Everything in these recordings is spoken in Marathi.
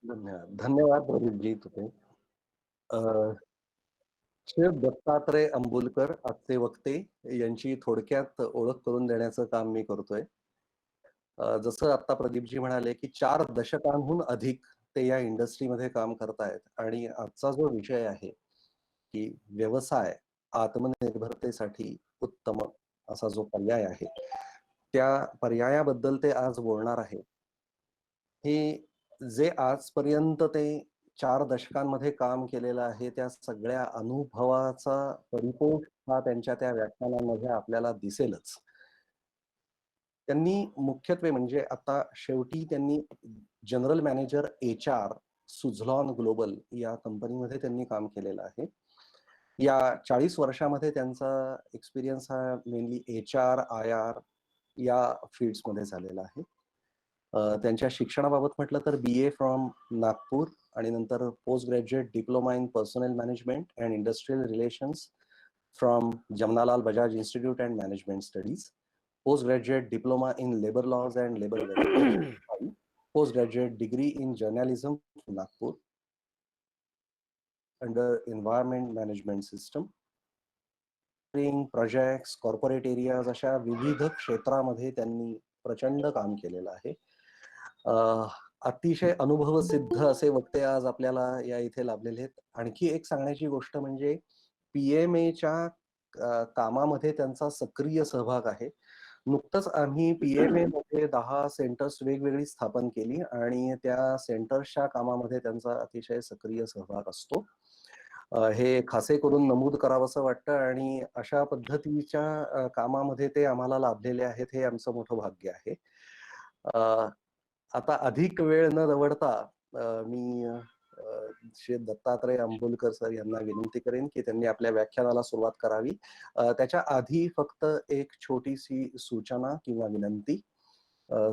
धन्यवाद धन्यवाद प्रदीपजी तुम्ही. श्री दत्तात्रय अंबुलकर आजचे वक्ते यांची थोडक्यात ओळख करून देण्याचं काम मी करतोय. जसं आता प्रदीपजी म्हणाले की 4 दशकांहून अधिक ते या इंडस्ट्रीमध्ये काम करतायत आणि आजचा जो विषय आहे की व्यवसाय आत्मनिर्भरतेसाठी उत्तम असा जो पर्याय आहे, त्या पर्यायाबद्दल ते आज बोलणार आहेत. हे जे आजपर्यंत ते 4 दशकांमध्ये काम केलेलं आहे, त्या सगळ्या अनुभवाचा परिपोष हा त्यांच्या त्या व्याख्यानांमध्ये आपल्याला दिसेलच. त्यांनी मुख्यत्वे म्हणजे आता शेवटी त्यांनी general manager HR Suzlon global या कंपनीमध्ये त्यांनी काम केलेलं आहे. या 40 वर्षामध्ये त्यांचा एक्सपिरियन्स हा मेनली HR, IR या फील्ड्समध्ये झालेला आहे. त्यांच्या शिक्षणाबाबत म्हटलं तर BA फ्रॉम नागपूर आणि नंतर post graduate diploma in personnel management and industrial relations from Jamnalal Bajaj institute and management studies, post graduate diploma in labour laws and labour welfare, post graduate degree in journalism Nagpur under environment management system, projects, corporate areas अशा विविध क्षेत्रामध्ये त्यांनी प्रचंड काम केलेलं आहे. अतिशय अनुभवसिद्ध असे वक्ते आज आपल्याला या इथे लाभलेले आहेत. आणखी एक सांगण्याची गोष्ट म्हणजे PMAच्या कामामध्ये त्यांचा सक्रिय सहभाग आहे. नुकतंच आम्ही PMA मध्ये 10 सेंटर्स वेगवेगळी स्थापन केली आणि त्या सेंटर्सच्या कामामध्ये त्यांचा अतिशय सक्रिय सहभाग असतो. हे खासे करून नमूद करावंसं वाटतं आणि अशा पद्धतीच्या कामामध्ये ते आम्हाला लाभलेले आहेत, हे आमचं मोठं भाग्य आहे. आता अधिक वेळ न दवडता मी श्री दत्तात्रय अंबुलकर सर यांना विनंती करेन की त्यांनी आपल्या व्याख्यानाला सुरुवात करावी. त्याच्या आधी फक्त एक छोटीशी सूचना किंवा विनंती.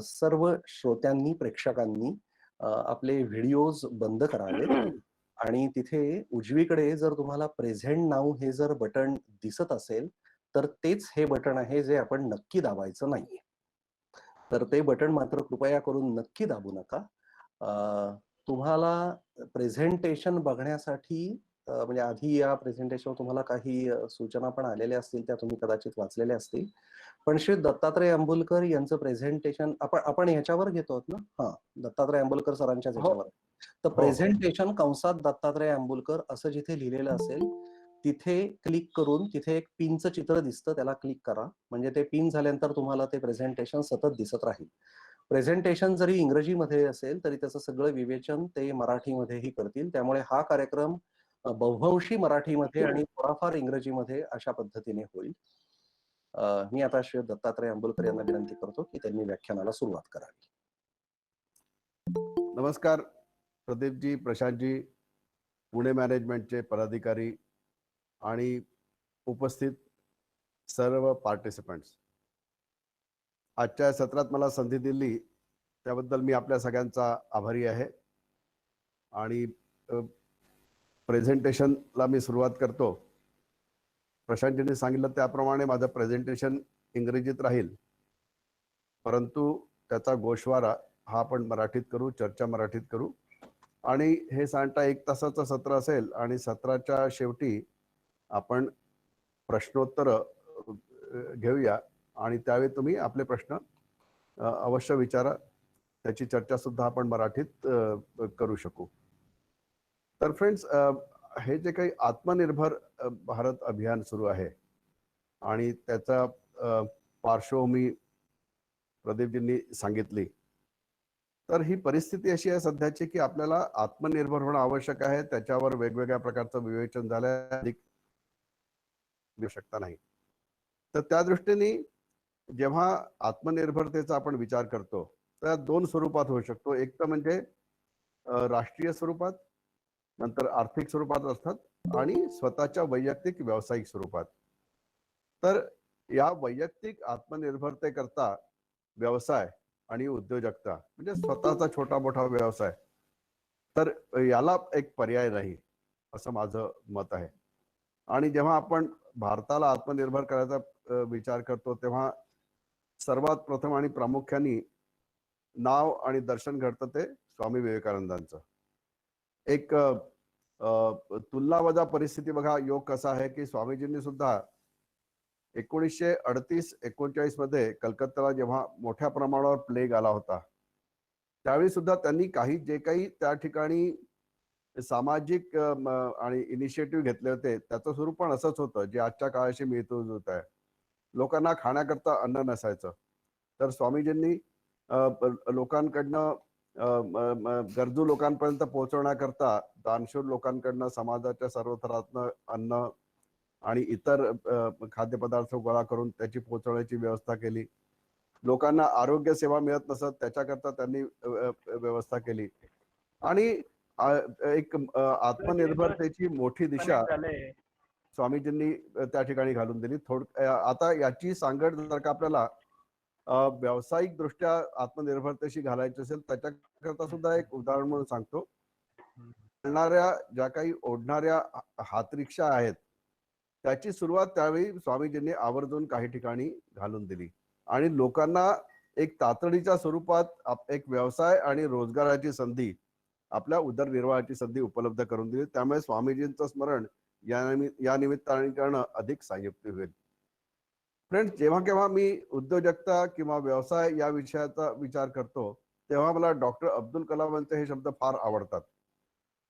सर्व श्रोत्यांनी, प्रेक्षकांनी आपले व्हिडिओज बंद करावेत आणि तिथे उजवीकडे जर तुम्हाला प्रेझेंट नाऊ हे जर बटन दिसत असेल तर तेच हे बटन आहे जे आपण नक्की दाबायचं नाहीये. तर ते बटन मात्र कृपया करून नक्की दाबू नका. तुम्हाला प्रेझेंटेशन बघण्यासाठी म्हणजे आधी या प्रेझेंटेशनवर तुम्हाला काही सूचना पण आलेल्या असतील, त्या तुम्ही कदाचित वाचलेल्या असतील. पण श्री दत्तात्रय अंबुलकर यांचं प्रेझेंटेशन आपण ह्याच्यावर घेतो आहोत ना? हां, दत्तात्रय अंबुलकर सरांच्याच ह्याच्यावर. तर प्रेझेंटेशन कंसात दत्तात्रय अंबुलकर असं जिथे लिहिलेलं असेल तिथे क्लिक करून तिथे एक पिनचं चित्र दिसतं, त्याला क्लिक करा. म्हणजे ते पिन झाल्यानंतर तुम्हाला ते प्रेझेंटेशन सतत दिसत राहील. प्रेझेंटेशन जरी इंग्रजीमध्ये असेल तरी त्याचं सगळं विवेचन ते मराठीमध्येही करतील. त्यामुळे हा कार्यक्रम बहुंशी मराठीमध्ये आणि थोडाफार इंग्रजीमध्ये अशा पद्धतीने होईल. मी आता श्री दत्तात्रय अंबुलकर यांना विनंती करतो की त्यांनी व्याख्यानाला सुरुवात करावी. नमस्कार प्रदीपजी, प्रशांतजी, पुणे मॅनेजमेंटचे पदाधिकारी आणि उपस्थित सर्व पार्टिसिपंट्स. आजच्या सत्रात मला संधी दिली त्याबद्दल मी आपल्या सगळ्यांचा आभारी आहे. आणि प्रेझेंटेशनला मी सुरुवात करतो. प्रशांतजींनी सांगितलं त्याप्रमाणे माझं प्रेझेंटेशन इंग्रजीत राहील, परंतु त्याचा गोषवारा हा आपण मराठीत करू, चर्चा मराठीत करू. आणि हे साधारणतः 1 तासाचं सत्र असेल आणि सत्राच्या शेवटी आपण प्रश्नोत्तर घेऊया आणि त्यावेळी तुम्ही आपले प्रश्न अवश्य विचारा. त्याची चर्चा सुद्धा आपण मराठीत करू शकू. तर फ्रेंड्स, हे जे काही आत्मनिर्भर भारत अभियान सुरू आहे आणि त्याचा पार्श्वभूमी प्रदीपजींनी सांगितली, तर ही परिस्थिती अशी आहे सध्याची की आपल्याला आत्मनिर्भर होणं आवश्यक आहे. त्याच्यावर वेगवेगळ्या प्रकारचं विवेचन झालं, अधिक आवश्यकता नाही. तर त्या दृष्टीने जेव्हा आत्मनिर्भरतेचा आपण विचार करतो तर 2 स्वरूपात होऊ शकतो. एक तर म्हणजे राष्ट्रीय स्वरूपात, नंतर आर्थिक स्वरूपात असतात आणि स्वतःच्या वैयक्तिक व्यावसायिक स्वरूपात. तर या वैयक्तिक आत्मनिर्भरतेकरता व्यवसाय आणि उद्योजकता म्हणजे स्वतःचा छोटा मोठा व्यवसाय, तर याला एक पर्याय नाही असं माझं मत आहे. आणि जेव्हा आपण भारताला आत्मनिर्भर करायचा विचार करतो तेव्हा सर्वात प्रथम आणि प्रामुख्याने नाव आणि दर्शन घडतं ते स्वामी विवेकानंदांचं. एक तुलनावजा परिस्थिती बघा, योग कसा आहे की स्वामीजींनी सुद्धा 1938-39 मध्ये कलकत्त्याला जेव्हा मोठ्या प्रमाणावर प्लेग आला होता त्यावेळी सुद्धा त्यांनी जे काही त्या ठिकाणी सामाजिक आणि इनिशिएटिव्ह घेतले होते त्याचं स्वरूप पण असंच होतं जे आजच्या काळाशी मिळत आहे. लोकांना खाण्याकरता अन्न नसायचं, तर स्वामीजींनी लोकांकडनं गरजू लोकांपर्यंत पोहोचवण्याकरता दानशूर लोकांकडनं समाजाच्या सर्व थरातनं अन्न आणि इतर खाद्यपदार्थ गोळा करून त्याची पोहोचवण्याची व्यवस्था केली. लोकांना आरोग्य सेवा मिळत नसत त्याच्याकरता त्यांनी व्यवस्था केली आणि एक आत्मनिर्भरतेची मोठी दिशा स्वामीजींनी त्या ठिकाणी घालून दिली. आता याची सांगड जर का आपल्याला व्यावसायिक दृष्ट्या आत्मनिर्भरतेशी घालायची असेल त्याच्याकरता सुद्धा एक उदाहरण म्हणून सांगतो. ज्या काही ओढणाऱ्या हातरिक्षा आहेत त्याची सुरुवात त्यावेळी स्वामीजींनी आवर्जून काही ठिकाणी घालून दिली आणि लोकांना एक तातडीच्या स्वरूपात एक व्यवसाय आणि रोजगाराची संधी, आपल्या उदरनिर्वाहाची संधी उपलब्ध करून दिली. त्यामुळे स्वामीजींचं स्मरण या निमित्ताने करणं अधिक संयुक्त होईल. फ्रेंड्स, जेव्हा केव्हा मी उद्योजकता किंवा व्यवसाय या विषयाचा विचार करतो तेव्हा मला डॉक्टर अब्दुल कलामांचे हे शब्द फार आवडतात.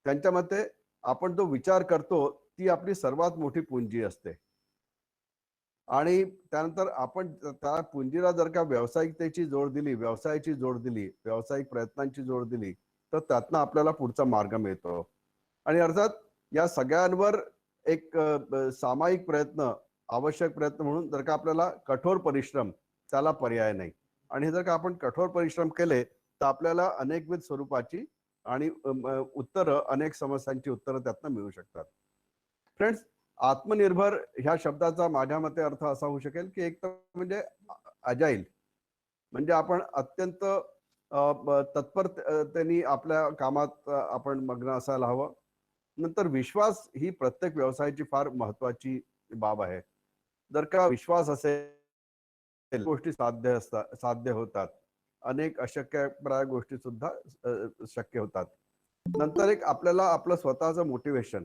त्यांच्या मते आपण जो विचार करतो ती आपली सर्वात मोठी पुंजी असते आणि त्यानंतर आपण त्या पुंजीला जर का व्यावसायिकतेची जोड दिली, व्यवसायाची जोड दिली, व्यावसायिक प्रयत्नांची जोड दिली तर त्यातनं आपल्याला पुढचा मार्ग मिळतो. आणि अर्थात या सगळ्यांवर एक सामायिक प्रयत्न, आवश्यक प्रयत्न म्हणून जर का आपल्याला कठोर परिश्रम, त्याला पर्याय नाही. आणि जर का आपण कठोर परिश्रम केले तर आपल्याला अनेकविध स्वरूपाची आणि उत्तरं, अनेक समस्यांची उत्तरं त्यातनं मिळू शकतात. फ्रेंड्स, आत्मनिर्भर ह्या शब्दाचा माझ्या मते अर्थ असा होऊ शकेल की एक तर म्हणजे अजाईल, म्हणजे आपण अत्यंत तत्परतेने आपल्या कामात आपण मग्न असायला हवं. नंतर विश्वास ही प्रत्येक व्यवसायाची फार महत्वाची बाब आहे. जर का विश्वास असेल गोष्टी साध्य होतात, अनेक अशक्यप्राय गोष्टी सुद्धा शक्य होतात. नंतर एक आपल्याला आपलं स्वतःचं मोटिवेशन,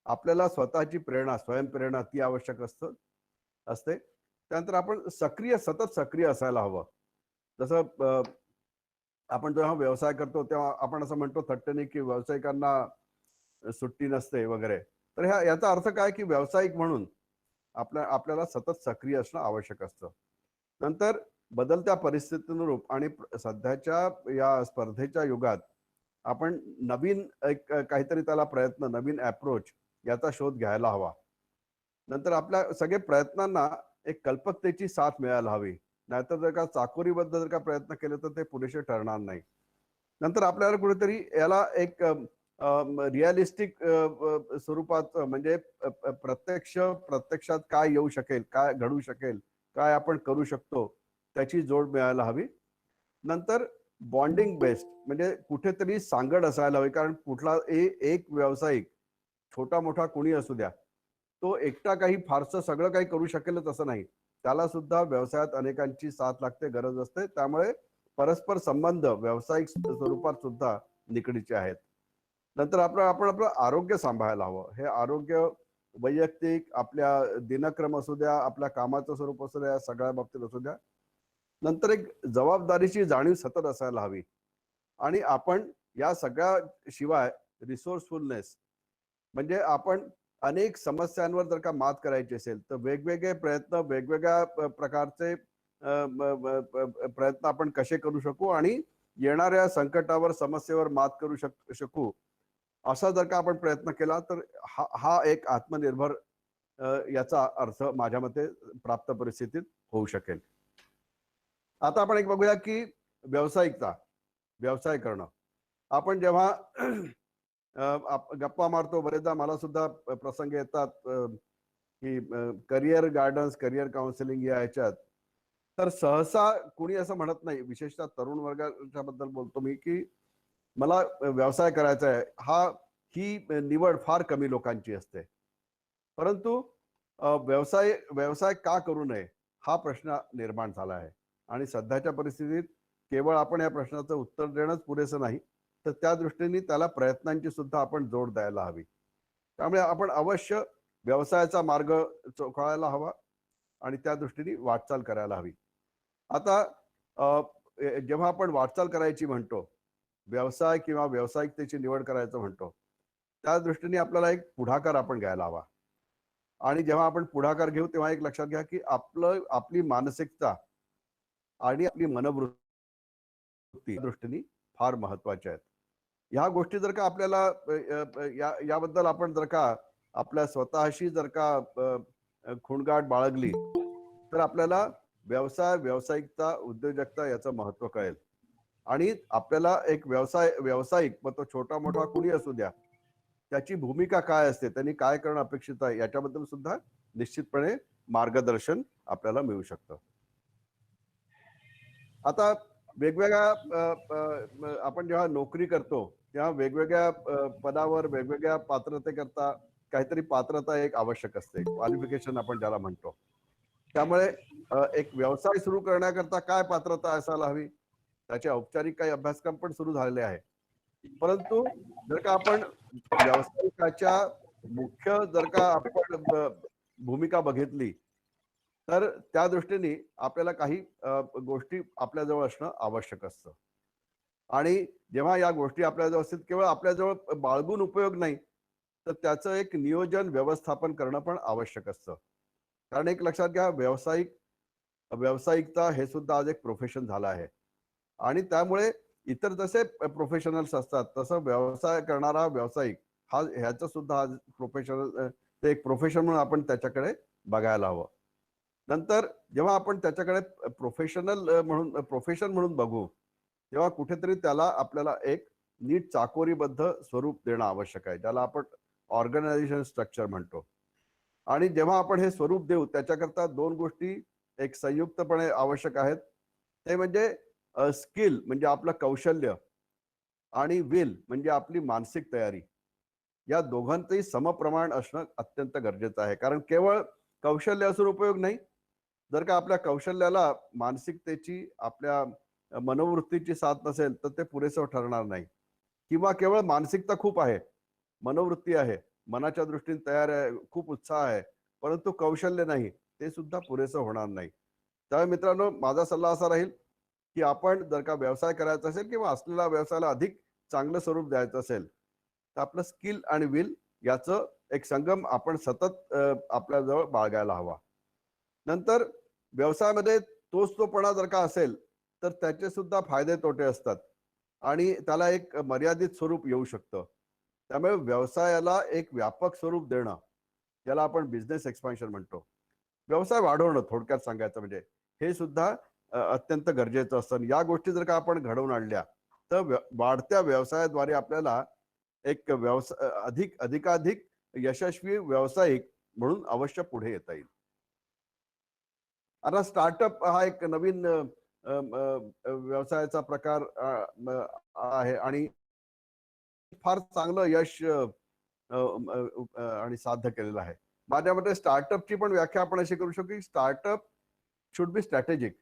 आपल्याला स्वतःची प्रेरणा, स्वयंप्रेरणा ती आवश्यक असते. त्यानंतर आपण सतत सक्रिय असायला हवं. जसं आपण जेव्हा व्यवसाय करतो तेव्हा आपण असं म्हणतो थट्टेने की व्यावसायिकांना सुट्टी नसते वगैरे. तर याचा अर्थ काय की व्यावसायिक म्हणून आपल्याला सतत सक्रिय असणं आवश्यक असतं. नंतर बदलत्या परिस्थितीनुरूप आणि सध्याच्या या स्पर्धेच्या युगात आपण नवीन एक काहीतरी त्याला प्रयत्न, नवीन अप्रोच याचा शोध घ्यायला हवा. नंतर आपल्या सगळे प्रयत्नांना एक कल्पकतेची साथ मिळायला हवी. नाहीतर जर का चाकोरीबद्ध जर का प्रयत्न केले तर ते पुरेसे ठरणार नाही. नंतर आपल्याला कुठेतरी याला एक रिअलिस्टिक स्वरूपात म्हणजे प्रत्यक्षात काय येऊ शकेल, काय घडू शकेल, काय आपण करू शकतो त्याची जोड मिळायला हवी. नंतर बॉन्डिंग बेस्ड म्हणजे कुठेतरी सांगड असायला हवी, कारण कुठला एक व्यावसायिक छोटा मोठा कोणी असू द्या, तो एकटा काही फारसं सगळं काही करू शकेलच असं नाही. त्याला सुद्धा व्यवसायात अनेकांची साथ लागते, गरज असते. त्यामुळे परस्पर संबंध व्यावसायिक स्वरूपात सुद्धा निकडीचे आहेत. नंतर आपण आपलं आरोग्य सांभाळायला हवं. हे आरोग्य वैयक्तिक आपल्या दिनक्रम असू द्या, आपल्या कामाचं स्वरूप असू द्या, सगळ्या बाबतीत असू द्या. नंतर एक जबाबदारीची जाणीव सतत असायला हवी. आणि आपण या सगळ्या शिवाय रिसोर्सफुलनेस म्हणजे आपण अनेक समस्यांवर जर का मात करायची असेल तर वेगवेगळे प्रयत्न, वेगवेगळ्या प्रकारचे प्रयत्न आपण कसे करू शकू आणि येणाऱ्या संकटावर, समस्येवर मात करू शकू असा जर का आपण प्रयत्न केला तर हा एक आत्मनिर्भर याचा अर्थ माझ्या मते प्राप्त परिस्थितीत होऊ शकेल. आता आपण एक बघूया की व्यवसाय करणं. आपण जेव्हा गप्पा मारतो, बरेचदा मला सुद्धा प्रसंग येतात की करिअर गायडन्स, करिअर काउन्सिलिंग या ह्याच्यात तर सहसा कुणी असं म्हणत नाही, विशेषतः तरुण वर्गाच्या बद्दल बोलतो मी, की मला व्यवसाय करायचा आहे. ही निवड फार कमी लोकांची असते. परंतु व्यवसाय का करू नये हा प्रश्न निर्माण झाला आहे. आणि सध्याच्या परिस्थितीत केवळ आपण या प्रश्नाचं उत्तर देणंच पुरेसं नाही, तर त्या दृष्टीने त्याला प्रयत्नांची सुद्धा आपण जोड द्यायला हवी. त्यामुळे आपण अवश्य व्यवसायाचा मार्ग चोखाळायला हवा आणि त्या दृष्टीने वाटचाल करायला हवी. आता जेव्हा आपण वाटचाल करायची म्हणतो, व्यवसाय किंवा व्यावसायिकतेची निवड करायचं म्हणतो, त्या दृष्टीने आपल्याला एक पुढाकार आपण घ्यायला हवा. आणि जेव्हा आपण पुढाकार घेऊ तेव्हा एक लक्षात घ्या की आपली मानसिकता आणि आपली मनोवृत्ती दृष्टीने फार महत्वाच्या आहेत. ह्या गोष्टी जर का आपल्याला याबद्दल आपण जर का आपल्या स्वतःशी जर का खूणगाठ बाळगली तर आपल्याला व्यावसायिकता, उद्योजकता याचं महत्व कळेल. आणि आपल्याला एक व्यावसायिक मग तो छोटा मोठा कुणी असू द्या, त्याची भूमिका काय असते, त्यांनी काय करणं अपेक्षित आहे याच्याबद्दल सुद्धा निश्चितपणे मार्गदर्शन आपल्याला मिळू शकतं. आता वेगवेगळ्या आपण जेव्हा नोकरी करतो तेव्हा वेगवेगळ्या पदावर वेगवेगळ्या पात्रतेकरता काहीतरी पात्रता एक आवश्यक असते, क्वालिफिकेशन आपण ज्याला म्हणतो. त्यामुळे एक व्यवसाय सुरू करण्याकरता काय पात्रता असायला हवी, त्याचे औपचारिक काही अभ्यासक्रम पण सुरू झालेले आहे. परंतु जर का आपण व्यावसायिकाच्या मुख्य जर का आपण भूमिका बघितली तर त्या दृष्टीने आपल्याला काही गोष्टी आपल्याजवळ असणं आवश्यक असतं. आणि जेव्हा या गोष्टी आपल्याजवळ असतील, केवळ आपल्याजवळ बाळगून उपयोग नाही, तर त्याचं एक नियोजन, व्यवस्थापन करणं पण आवश्यक असतं. कारण एक लक्षात घ्या, व्यावसायिकता हे सुद्धा आज एक प्रोफेशन झालं आहे. आणि त्यामुळे इतर जसे प्रोफेशनल्स असतात तसं व्यवसाय करणारा व्यावसायिक ह्याचं सुद्धा आज ते एक प्रोफेशन म्हणून आपण त्याच्याकडे बघायला हवं. नंतर जेव्हा आपण त्याच्याकडे प्रोफेशन म्हणून बघू तेव्हा कुठेतरी त्याला आपल्याला एक नीट चाकोरीबद्ध स्वरूप देणं आवश्यक आहे, ज्याला आपण ऑर्गनायझेशन स्ट्रक्चर म्हणतो. आणि जेव्हा आपण हे स्वरूप देऊ त्याच्याकरता दोन गोष्टी एक संयुक्तपणे आवश्यक आहेत. ते म्हणजे स्किल म्हणजे आपलं कौशल्य आणि विल म्हणजे आपली मानसिक तयारी. या दोघांचंही समप्रमाण असणं अत्यंत गरजेचं आहे. कारण केवळ कौशल्य असून उपयोग नाही, जर का आपल्या कौशल्याला मानसिकतेची, आपल्या मनोवृत्तीची साथ नसेल तर ते पुरेसं ठरणार नाही. किंवा केवळ मानसिकता खूप आहे, मनोवृत्ती आहे, मनाच्या दृष्टीने तयार आहे, खूप उत्साह आहे, परंतु कौशल्य नाही, ते सुद्धा पुरेसं होणार नाही. त्यामुळे मित्रांनो, माझा सल्ला असा राहील की आपण जर का व्यवसाय करायचा असेल किंवा असलेल्या व्यवसायाला अधिक चांगलं स्वरूप द्यायचं असेल तर आपलं स्किल आणि विल याचं एक संगम आपण सतत आपल्याजवळ बाळगायला हवा. नंतर व्यवसायामध्ये तोचतोपणा जर का असेल तर त्याचे सुद्धा फायदे तोटे असतात आणि त्याला एक मर्यादित स्वरूप येऊ शकतं. त्यामुळे व्यवसायाला एक व्यापक स्वरूप देणं, ज्याला आपण बिझनेस एक्सपान्शन म्हणतो, व्यवसाय वाढवणं थोडक्यात सांगायचं म्हणजे हे सुद्धा अत्यंत गरजेचं असतं. आणि या गोष्टी जर का आपण घडवून आणल्या तर वाढत्या व्यवसायाद्वारे आपल्याला एक अधिकाधिक यशस्वी व्यावसायिक म्हणून अवश्य पुढे येता येईल. आता स्टार्टअप हा एक नवीन व्यवसायाचा प्रकार आहे आणि फार चांगलं यश आणि साध्य केलेलं आहे. माझ्या मते स्टार्टअपची पण व्याख्या आपण अशी करू शकतो की स्टार्टअप शुड बी स्ट्रॅटेजिक.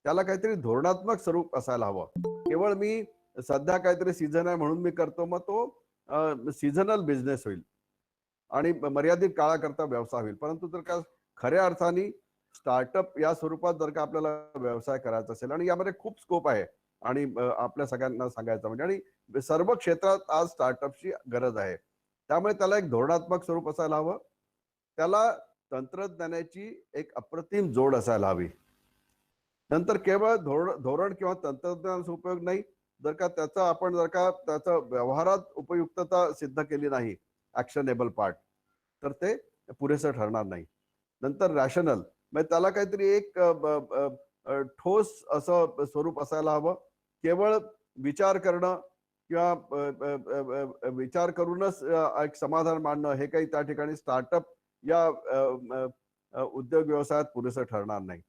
त्याला काहीतरी धोरणात्मक स्वरूप असायला हवं. केवळ मी सध्या काहीतरी सीझन आहे म्हणून मी करतो, मग तो सीझनल बिझनेस होईल आणि मर्यादित काळाकरता व्यवसाय होईल. परंतु जर का खऱ्या अर्थाने स्टार्टअप या स्वरूपात जर का आपल्याला व्यवसाय करायचा असेल आणि यामध्ये खूप स्कोप आहे आणि आपल्या सगळ्यांना सांगायचं म्हणजे आणि सर्व क्षेत्रात आज स्टार्टअपची गरज आहे. त्यामुळे त्याला एक धोरणात्मक स्वरूप असायला हवं. त्याला तंत्रज्ञानाची एक अप्रतिम जोड असायला हवी. नंतर केवळ धोरण किंवा तंत्रज्ञानाचा उपयोग नाही, जर का त्याचा व्यवहारात उपयुक्तता सिद्ध केली नाही, ऍक्शनेबल पार्ट, तर ते पुरेसं ठरणार नाही. नंतर रॅशनल म्हणजे त्याला काहीतरी एक ठोस असं स्वरूप असायला हवं. केवळ विचार करणं किंवा विचार करूनच एक समाधान मानणं हे काही त्या ठिकाणी स्टार्टअप या उद्योग व्यवसायात पुरेसं ठरणार नाही.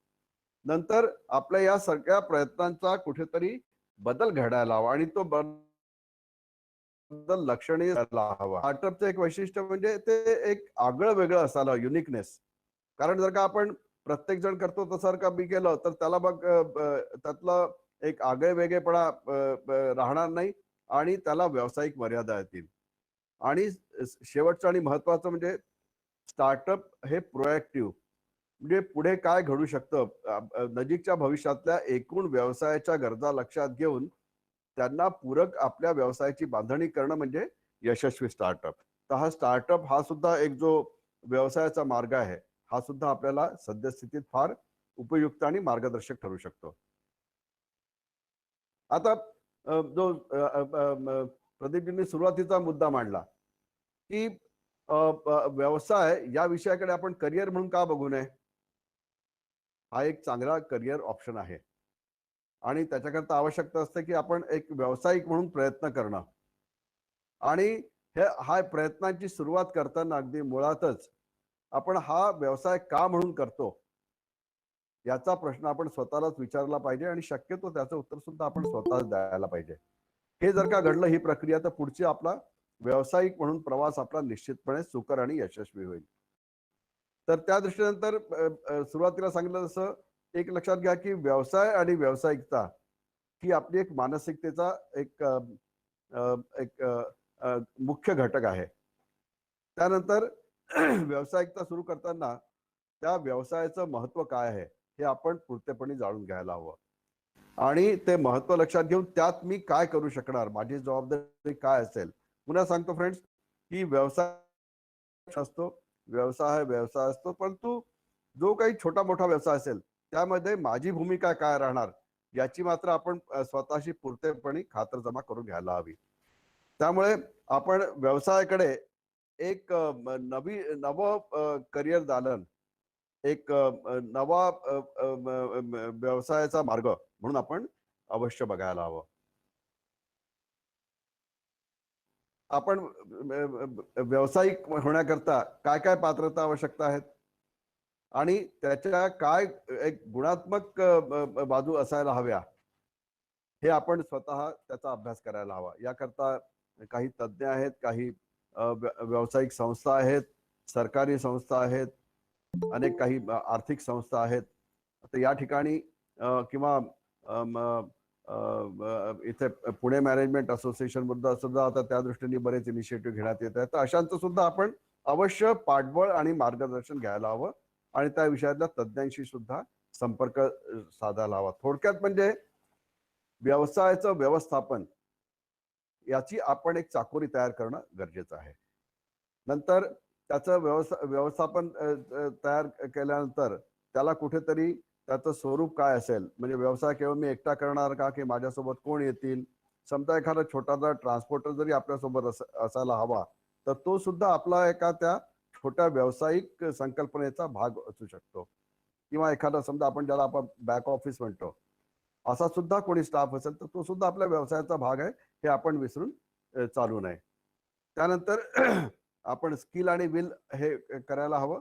नंतर आपल्या या सगळ्या प्रयत्नांचा कुठेतरी बदल घडायला हवा आणि तो बदल लक्षणीय असायला हवा. स्टार्टअपचं एक वैशिष्ट्य म्हणजे ते एक आगळं वेगळं असायला, युनिकनेस. कारण जर का आपण प्रत्येक जण करतो तसं का मी केलं तर त्याला मग त्यातलं एक आगळे वेगळेपणा राहणार नाही आणि त्याला व्यावसायिक मर्यादा येतील. आणि शेवटचं आणि महत्वाचं म्हणजे स्टार्टअप हे प्रोएक्टिव्ह म्हणजे पुढे काय घडू शकतं नजीकच्या भविष्यातल्या एकूण व्यवसायाच्या गरजा लक्षात घेऊन त्यांना पूरक आपल्या व्यवसायाची बांधणी करणं म्हणजे यशस्वी स्टार्टअप. तर हा स्टार्टअप हा सुद्धा एक जो व्यवसायाचा मार्ग आहे हा सुद्धा आपल्याला सद्यस्थितीत फार उपयुक्त आणि मार्गदर्शक ठरू शकतो. आता जो प्रदीपजींनी सुरुवातीचा मुद्दा मांडला की व्यवसाय या विषयाकडे आपण करिअर म्हणून का बघू नये. हा एक चांगला करिअर ऑप्शन आहे आणि त्याच्याकरता आवश्यकता असते की आपण एक व्यावसायिक म्हणून प्रयत्न करणं आणि हा प्रयत्नांची सुरुवात करताना अगदी मुळातच आपण हा व्यवसाय का म्हणून करतो याचा प्रश्न आपण स्वतःलाच विचारला पाहिजे आणि शक्यतो त्याचं उत्तर सुद्धा आपण स्वतःच द्यायला पाहिजे. हे जर का घडलं ही प्रक्रिया तर पुढची आपला व्यावसायिक म्हणून प्रवास आपला निश्चितपणे सुकर आणि यशस्वी होईल. तर त्या दृष्टीनंतर सुरुवातीला सांगितलं तसं एक लक्षात घ्या की व्यवसाय आणि व्यावसायिकता ही आपली एक मानसिकतेचा एक मुख्य घटक आहे. त्यानंतर व्यावसायिकता सुरू करताना त्या व्यवसायाचं महत्व काय आहे हे आपण पूर्णपणे जाणून घ्यायला हवं आणि ते महत्व लक्षात घेऊन त्यात मी काय करू शकणार, माझी जबाबदारी काय असेल. पुन्हा सांगतो फ्रेंड्स की व्यवसाय असतो, व्यवसाय असतो, परंतु जो काही छोटा मोठा व्यवसाय असेल त्यामध्ये माझी भूमिका काय राहणार याची मात्र आपण स्वतःशी पूर्णपणे खातरजमा करून घ्यायला हवी. त्यामुळे आपण व्यवसायाकडे एक नव करिअर दालन, एक नवा व्यवसायाचा मार्ग म्हणून आपण अवश्य बघायला हवं. आपण व्यावसायिक होण्याकरता काय काय पात्रता आवश्यकता आहेत आणि त्याच्या काय एक गुणात्मक बाजू असायला हव्या हे आपण स्वतः त्याचा अभ्यास करायला हवा. याकरता काही तज्ज्ञ आहेत, काही व्यावसायिक संस्था आहेत, सरकारी संस्था आहेत, अनेक काही आर्थिक संस्था आहेत. तर या ठिकाणी किंवा इथे पुणे मॅनेजमेंट असोसिएशन सुद्धा आता त्या दृष्टीने बरेच इनिशिएटिव्ह घेण्यात येत आहेत. तर अशांचं सुद्धा आपण अवश्य पाठबळ आणि मार्गदर्शन घ्यायला हवं आणि त्या विषयातल्या तज्ज्ञांशी सुद्धा संपर्क साधायला हवा. थोडक्यात म्हणजे व्यवसायाचं व्यवस्थापन याची आपण एक चाकोरी तयार करणं गरजेचं आहे. नंतर त्याचं व्यवस्थापन तयार केल्यानंतर त्याला कुठेतरी त्याचं स्वरूप काय असेल, म्हणजे व्यवसाय केवळ मी एकटा करणार का की माझ्यासोबत कोण येतील. समजा एखादा छोटासा ट्रान्सपोर्टर जरी आपल्यासोबत असायला हवा तर तो सुद्धा आपला एका त्या छोट्या व्यावसायिक संकल्पनेचा भाग असू शकतो. किंवा एखादा समजा आपण ज्याला आपण बॅक ऑफिस म्हणतो, असा सुद्धा कोणी स्टाफ असेल तर तो सुद्धा आपल्या व्यवसायाचा भाग आहे, हे आपण विसरून चालू नये. त्यानंतर आपण स्किल आणि विल हे करायला हवं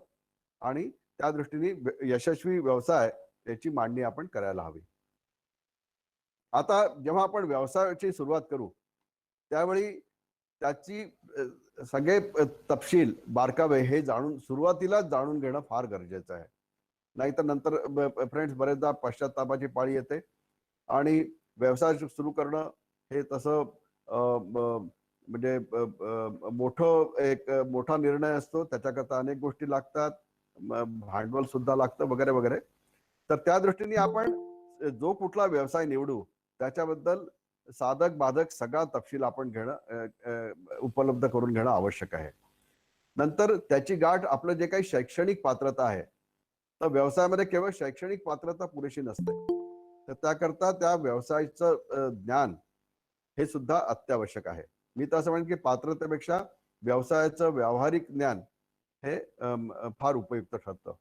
आणि त्या दृष्टीने यशस्वी व्यवसाय याची मांडणी आपण करायला हवी. आता जेव्हा आपण व्यवसायाची सुरुवात करू त्यावेळी त्याची सगळे तपशील बारकावे हे जाणून सुरुवातीलाच जाणून घेणं फार गरजेचं आहे. नाहीतर नंतर फ्रेंड्स बरेचदा पश्चात्तापाची पाळी येते आणि व्यवसाय सुरू करणं हे तसं म्हणजे मोठं एक मोठा निर्णय असतो. त्याच्याकरता अनेक गोष्टी लागतात, भांडवल सुद्धा लागतं वगैरे वगैरे. तर त्या दृष्टीने आपण जो कुठला व्यवसाय निवडू त्याच्याबद्दल साधक बाधक सगळा तपशील आपण घेणं उपलब्ध करून घेणं आवश्यक आहे. नंतर त्याची गाठ आपलं जे काही शैक्षणिक पात्रता आहे, तर व्यवसायामध्ये केवळ शैक्षणिक पात्रता पुरेशी नसते. तर त्याकरता त्या व्यवसायाचं ज्ञान हे सुद्धा अत्यावश्यक आहे. मी तर असं म्हणेन की पात्रतेपेक्षा व्यवसायाचं व्यावहारिक ज्ञान हे फार उपयुक्त ठरतं.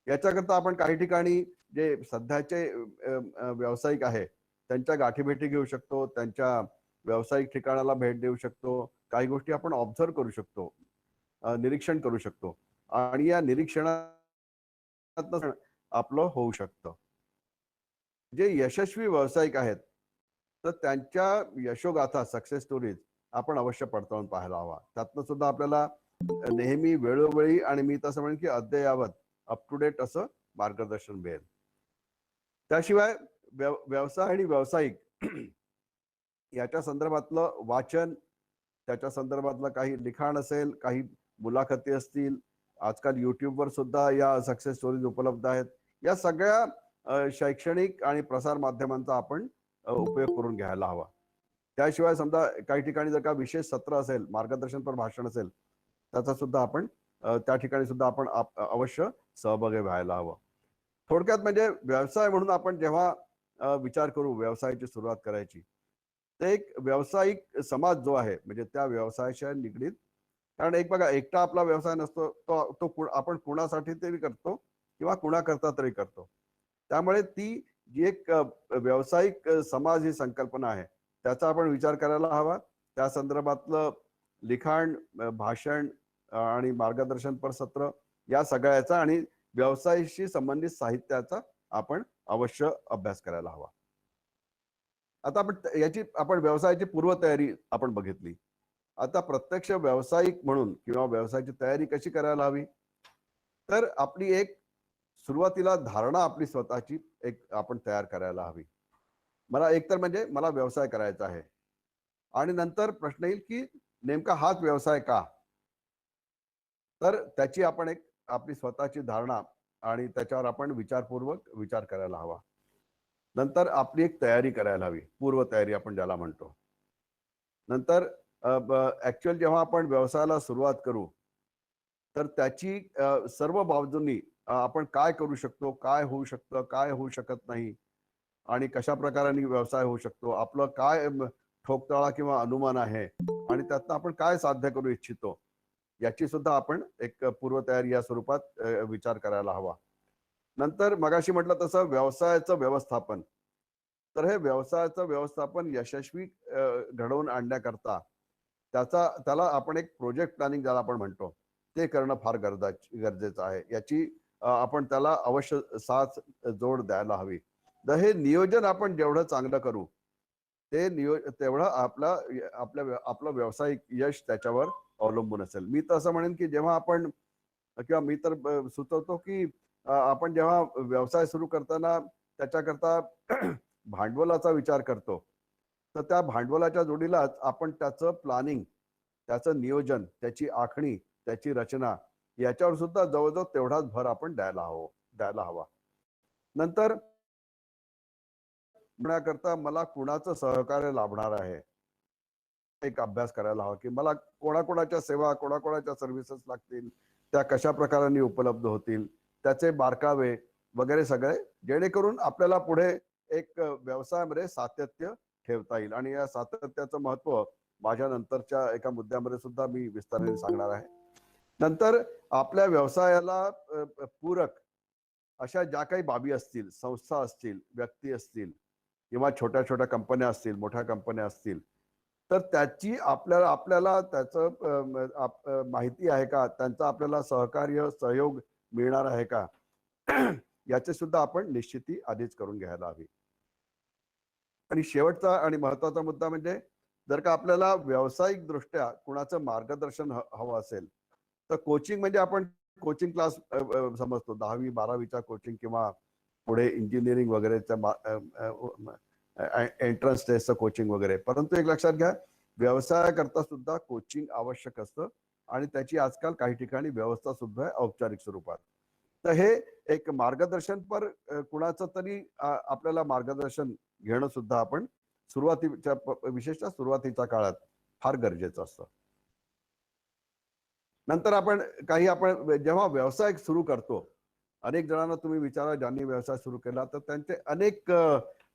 याच्याकरता आपण काही ठिकाणी जे सध्याचे व्यावसायिक आहे त्यांच्या गाठीभेटी घेऊ शकतो, त्यांच्या व्यावसायिक ठिकाणाला भेट देऊ शकतो, काही गोष्टी आपण ऑब्झर्व करू शकतो, निरीक्षण करू शकतो आणि या निरीक्षणात आपलं होऊ शकतं. जे यशस्वी व्यावसायिक आहेत तर त्यांच्या यशोगाथा सक्सेस स्टोरीज आपण अवश्य पडताळून पाहायला हवा. त्यातनं सुद्धा आपल्याला नेहमी वेळोवेळी आणि मी तसं म्हणेन की अद्ययावत अप टू डेट असं मार्गदर्शन मिळेल. त्याशिवाय व्यवसाय आणि व्यावसायिक याच्या संदर्भातलं वाचन, त्याच्या संदर्भातलं काही लिखाण असेल, काही मुलाखती असतील, आजकाल युट्यूबवर सुद्धा या सक्सेस स्टोरीज उपलब्ध आहेत. या सगळ्या शैक्षणिक आणि प्रसार माध्यमांचा आपण उपयोग करून घ्यायला हवा. त्याशिवाय समजा काही ठिकाणी जर का विशेष सत्र असेल, मार्गदर्शनपर भाषण असेल, त्याचा सुद्धा आपण त्या ठिकाणी सुद्धा आपण अवश्य सहभागी व्हायला हवं. थोडक्यात म्हणजे व्यवसाय म्हणून आपण जेव्हा विचार करू व्यवसायाची सुरुवात करायची, तर एक व्यावसायिक समाज जो आहे म्हणजे त्या व्यवसायाच्या निगडीत, कारण एक बघा एकटा आपला व्यवसाय नसतो, तो आपण कुणासाठी तरी करतो किंवा कुणाकरता तरी करतो. त्यामुळे ती जी एक व्यावसायिक समाज ही संकल्पना आहे त्याचा आपण विचार करायला हवा. त्या संदर्भातलं लिखाण, भाषण आणि मार्गदर्शनपर सत्र या सगळ्याचा आणि व्यवसायाशी संबंधित साहित्याचा आपण अवश्य अभ्यास करायला हवा. आता आपण व्यवसायाची पूर्वतयारी आपण बघितली. आता प्रत्यक्ष व्यावसायिक म्हणून किंवा व्यवसायाची तयारी कशी करायला हवी, तर आपली एक सुरुवातीला धारणा आपली स्वतःची एक आपण तयार करायला हवी. मला एकतर म्हणजे मला व्यवसाय करायचा आहे आणि नंतर प्रश्न येईल की नेमका हाच व्यवसाय का, तर त्याची आपण एक आपली स्वतःची धारणा आणि त्याच्यावर आपण विचारपूर्वक विचार करायला हवा. नंतर आपली एक तयारी करायला हवी, पूर्वतयारी आपण ज्याला म्हणतो. नंतर ऍक्च्युअल जेव्हा आपण व्यवसायाला सुरुवात करू तर त्याची सर्व बाजूंनी आपण काय करू शकतो, काय होऊ शकतं, काय होऊ शकत नाही आणि कशा प्रकाराने व्यवसाय होऊ शकतो, आपलं काय ठोकताळा किंवा अनुमान आहे आणि त्यातनं आपण काय साध्य करू इच्छितो, याची सुद्धा आपण एक पूर्वतयारी या स्वरूपात विचार करायला हवा. नंतर मगाशी म्हटलं तसं व्यवसायाचं व्यवस्थापन, तर हे व्यवसायाचं व्यवस्थापन यशस्वी घडवून आणण्याकरता त्याला आपण एक प्रोजेक्ट प्लॅनिंग ज्याला आपण म्हणतो ते करणं फार गरजेचं आहे. याची आपण त्याला अवश्य साथ जोड द्यायला हवी. तर हे नियोजन आपण जेवढं चांगलं करू तेवढं आपलं व्यावसायिक यश त्याच्यावर अवलंबून असेल. मी तर असं म्हणेन की जेव्हा आपण किंवा मी तर सुचवतो की आपण जेव्हा व्यवसाय सुरू करताना त्याच्याकरता भांडवलाचा विचार करतो, तर त्या भांडवलाच्या जोडीलाच आपण त्याचं प्लॅनिंग, त्याचं नियोजन, त्याची आखणी, त्याची रचना याच्यावर सुद्धा जवळजवळ तेवढाच भर आपण द्यायला हवा. नंतर म्हणण्याकरता मला कुणाचं सहकार्य लाभणार आहे एक अभ्यास करायला हवा की मला कोणाकोणाच्या सेवा, कोणाकोणाच्या सर्व्हिसेस लागतील, त्या कशा प्रकाराने उपलब्ध होतील, त्याचे बारकावे वगैरे सगळे, जेणेकरून आपल्याला पुढे एक व्यवसायामध्ये सातत्य ठेवता येईल. आणि या सातत्याचं महत्व माझ्या नंतरच्या एका मुद्द्यामध्ये सुद्धा मी विस्ताराने सांगणार आहे. नंतर आपल्या व्यवसायाला पूरक अशा ज्या काही बाबी असतील, संस्था असतील, व्यक्ती असतील किंवा छोट्या छोट्या कंपन्या असतील, मोठ्या कंपन्या असतील, तर त्याची आपल्याला आपल्याला त्याचं माहिती आहे का, त्यांचा आपल्याला सहकार्य सहयोग मिळणार आहे का, याची सुद्धा आपण निश्चिती आधीच करून घ्यायला हवी. आणि शेवटचा आणि महत्वाचा मुद्दा म्हणजे जर का आपल्याला व्यावसायिक दृष्ट्या कुणाचं मार्गदर्शन हवं असेल, तर कोचिंग म्हणजे आपण कोचिंग क्लास समजतो, 10वी-12वीचा कोचिंग किंवा पुढे इंजिनिअरिंग वगैरेचं एंट्रन्स टेस्टचं कोचिंग वगैरे. परंतु एक लक्षात घ्या, व्यवसायाकरता सुद्धा कोचिंग आवश्यक असतं आणि त्याची आजकाल काही ठिकाणी व्यवस्था सुद्धा आहे औपचारिक स्वरूपात. तर हे एक मार्गदर्शन पर कुणाचं तरी आपल्याला मार्गदर्शन घेणं सुद्धा आपण सुरुवातीच्या विशेषतः सुरुवातीच्या काळात फार गरजेचं असतं. नंतर आपण जेव्हा व्यवसाय सुरू करतो, अनेक जणांना तुम्ही विचारा ज्यांनी व्यवसाय सुरू केला, तर त्यांचे अनेक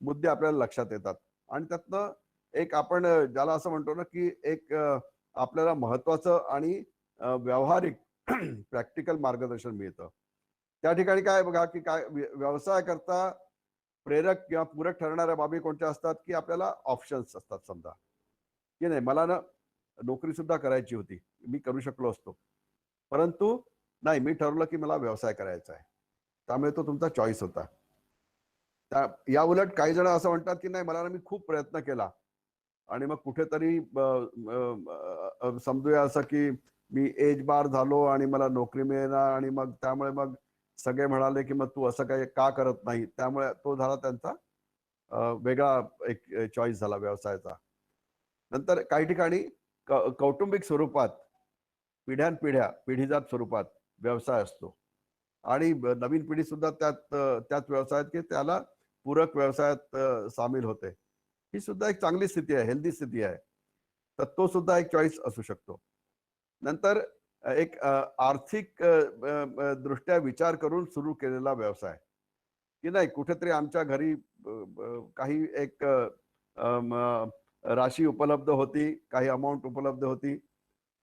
मुद्दे आपल्याला लक्षात येतात आणि त्यातनं एक आपण ज्याला असं म्हणतो ना, की एक आपल्याला महत्वाचं आणि व्यावहारिक प्रॅक्टिकल मार्गदर्शन मिळतं. त्या ठिकाणी काय बघा, की काय व्यवसाय करता प्रेरक किंवा पूरक ठरणाऱ्या बाबी कोणत्या असतात, की आपल्याला ऑप्शन्स असतात. समजा की नाही, मला ना नोकरी सुद्धा करायची होती, मी करू शकलो असतो, परंतु नाही, मी ठरवलं की मला व्यवसाय करायचा आहे, त्यामुळे तो तुमचा चॉईस होता. या उलट काही जण असं म्हणतात की नाही, मला ना मी खूप प्रयत्न केला आणि मग कुठेतरी समजूया असं की मी एज बार झालो आणि मला नोकरी मिळेना आणि मग त्यामुळे मग सगळे म्हणाले की मग तू असं काही का करत नाही, त्यामुळे तो झाला त्यांचा वेगळा एक चॉईस झाला व्यवसायाचा. नंतर काही ठिकाणी कौटुंबिक स्वरूपात पिढ्यानपिढ्या पिढीजात स्वरूपात व्यवसाय असतो आणि नवीन पिढी सुद्धा त्याच व्यवसायात की त्याला पूरक व्यवसायात सामील होते. ही सुद्धा एक चांगली स्थिती आहे, हेल्दी स्थिती आहे. तर तो सुद्धा एक चॉईस असू शकतो. नंतर एक आर्थिक दृष्ट्या विचार करून सुरू केलेला व्यवसाय, की नाही कुठेतरी आमच्या घरी काही एक राशी उपलब्ध होती, काही अमाऊंट उपलब्ध होती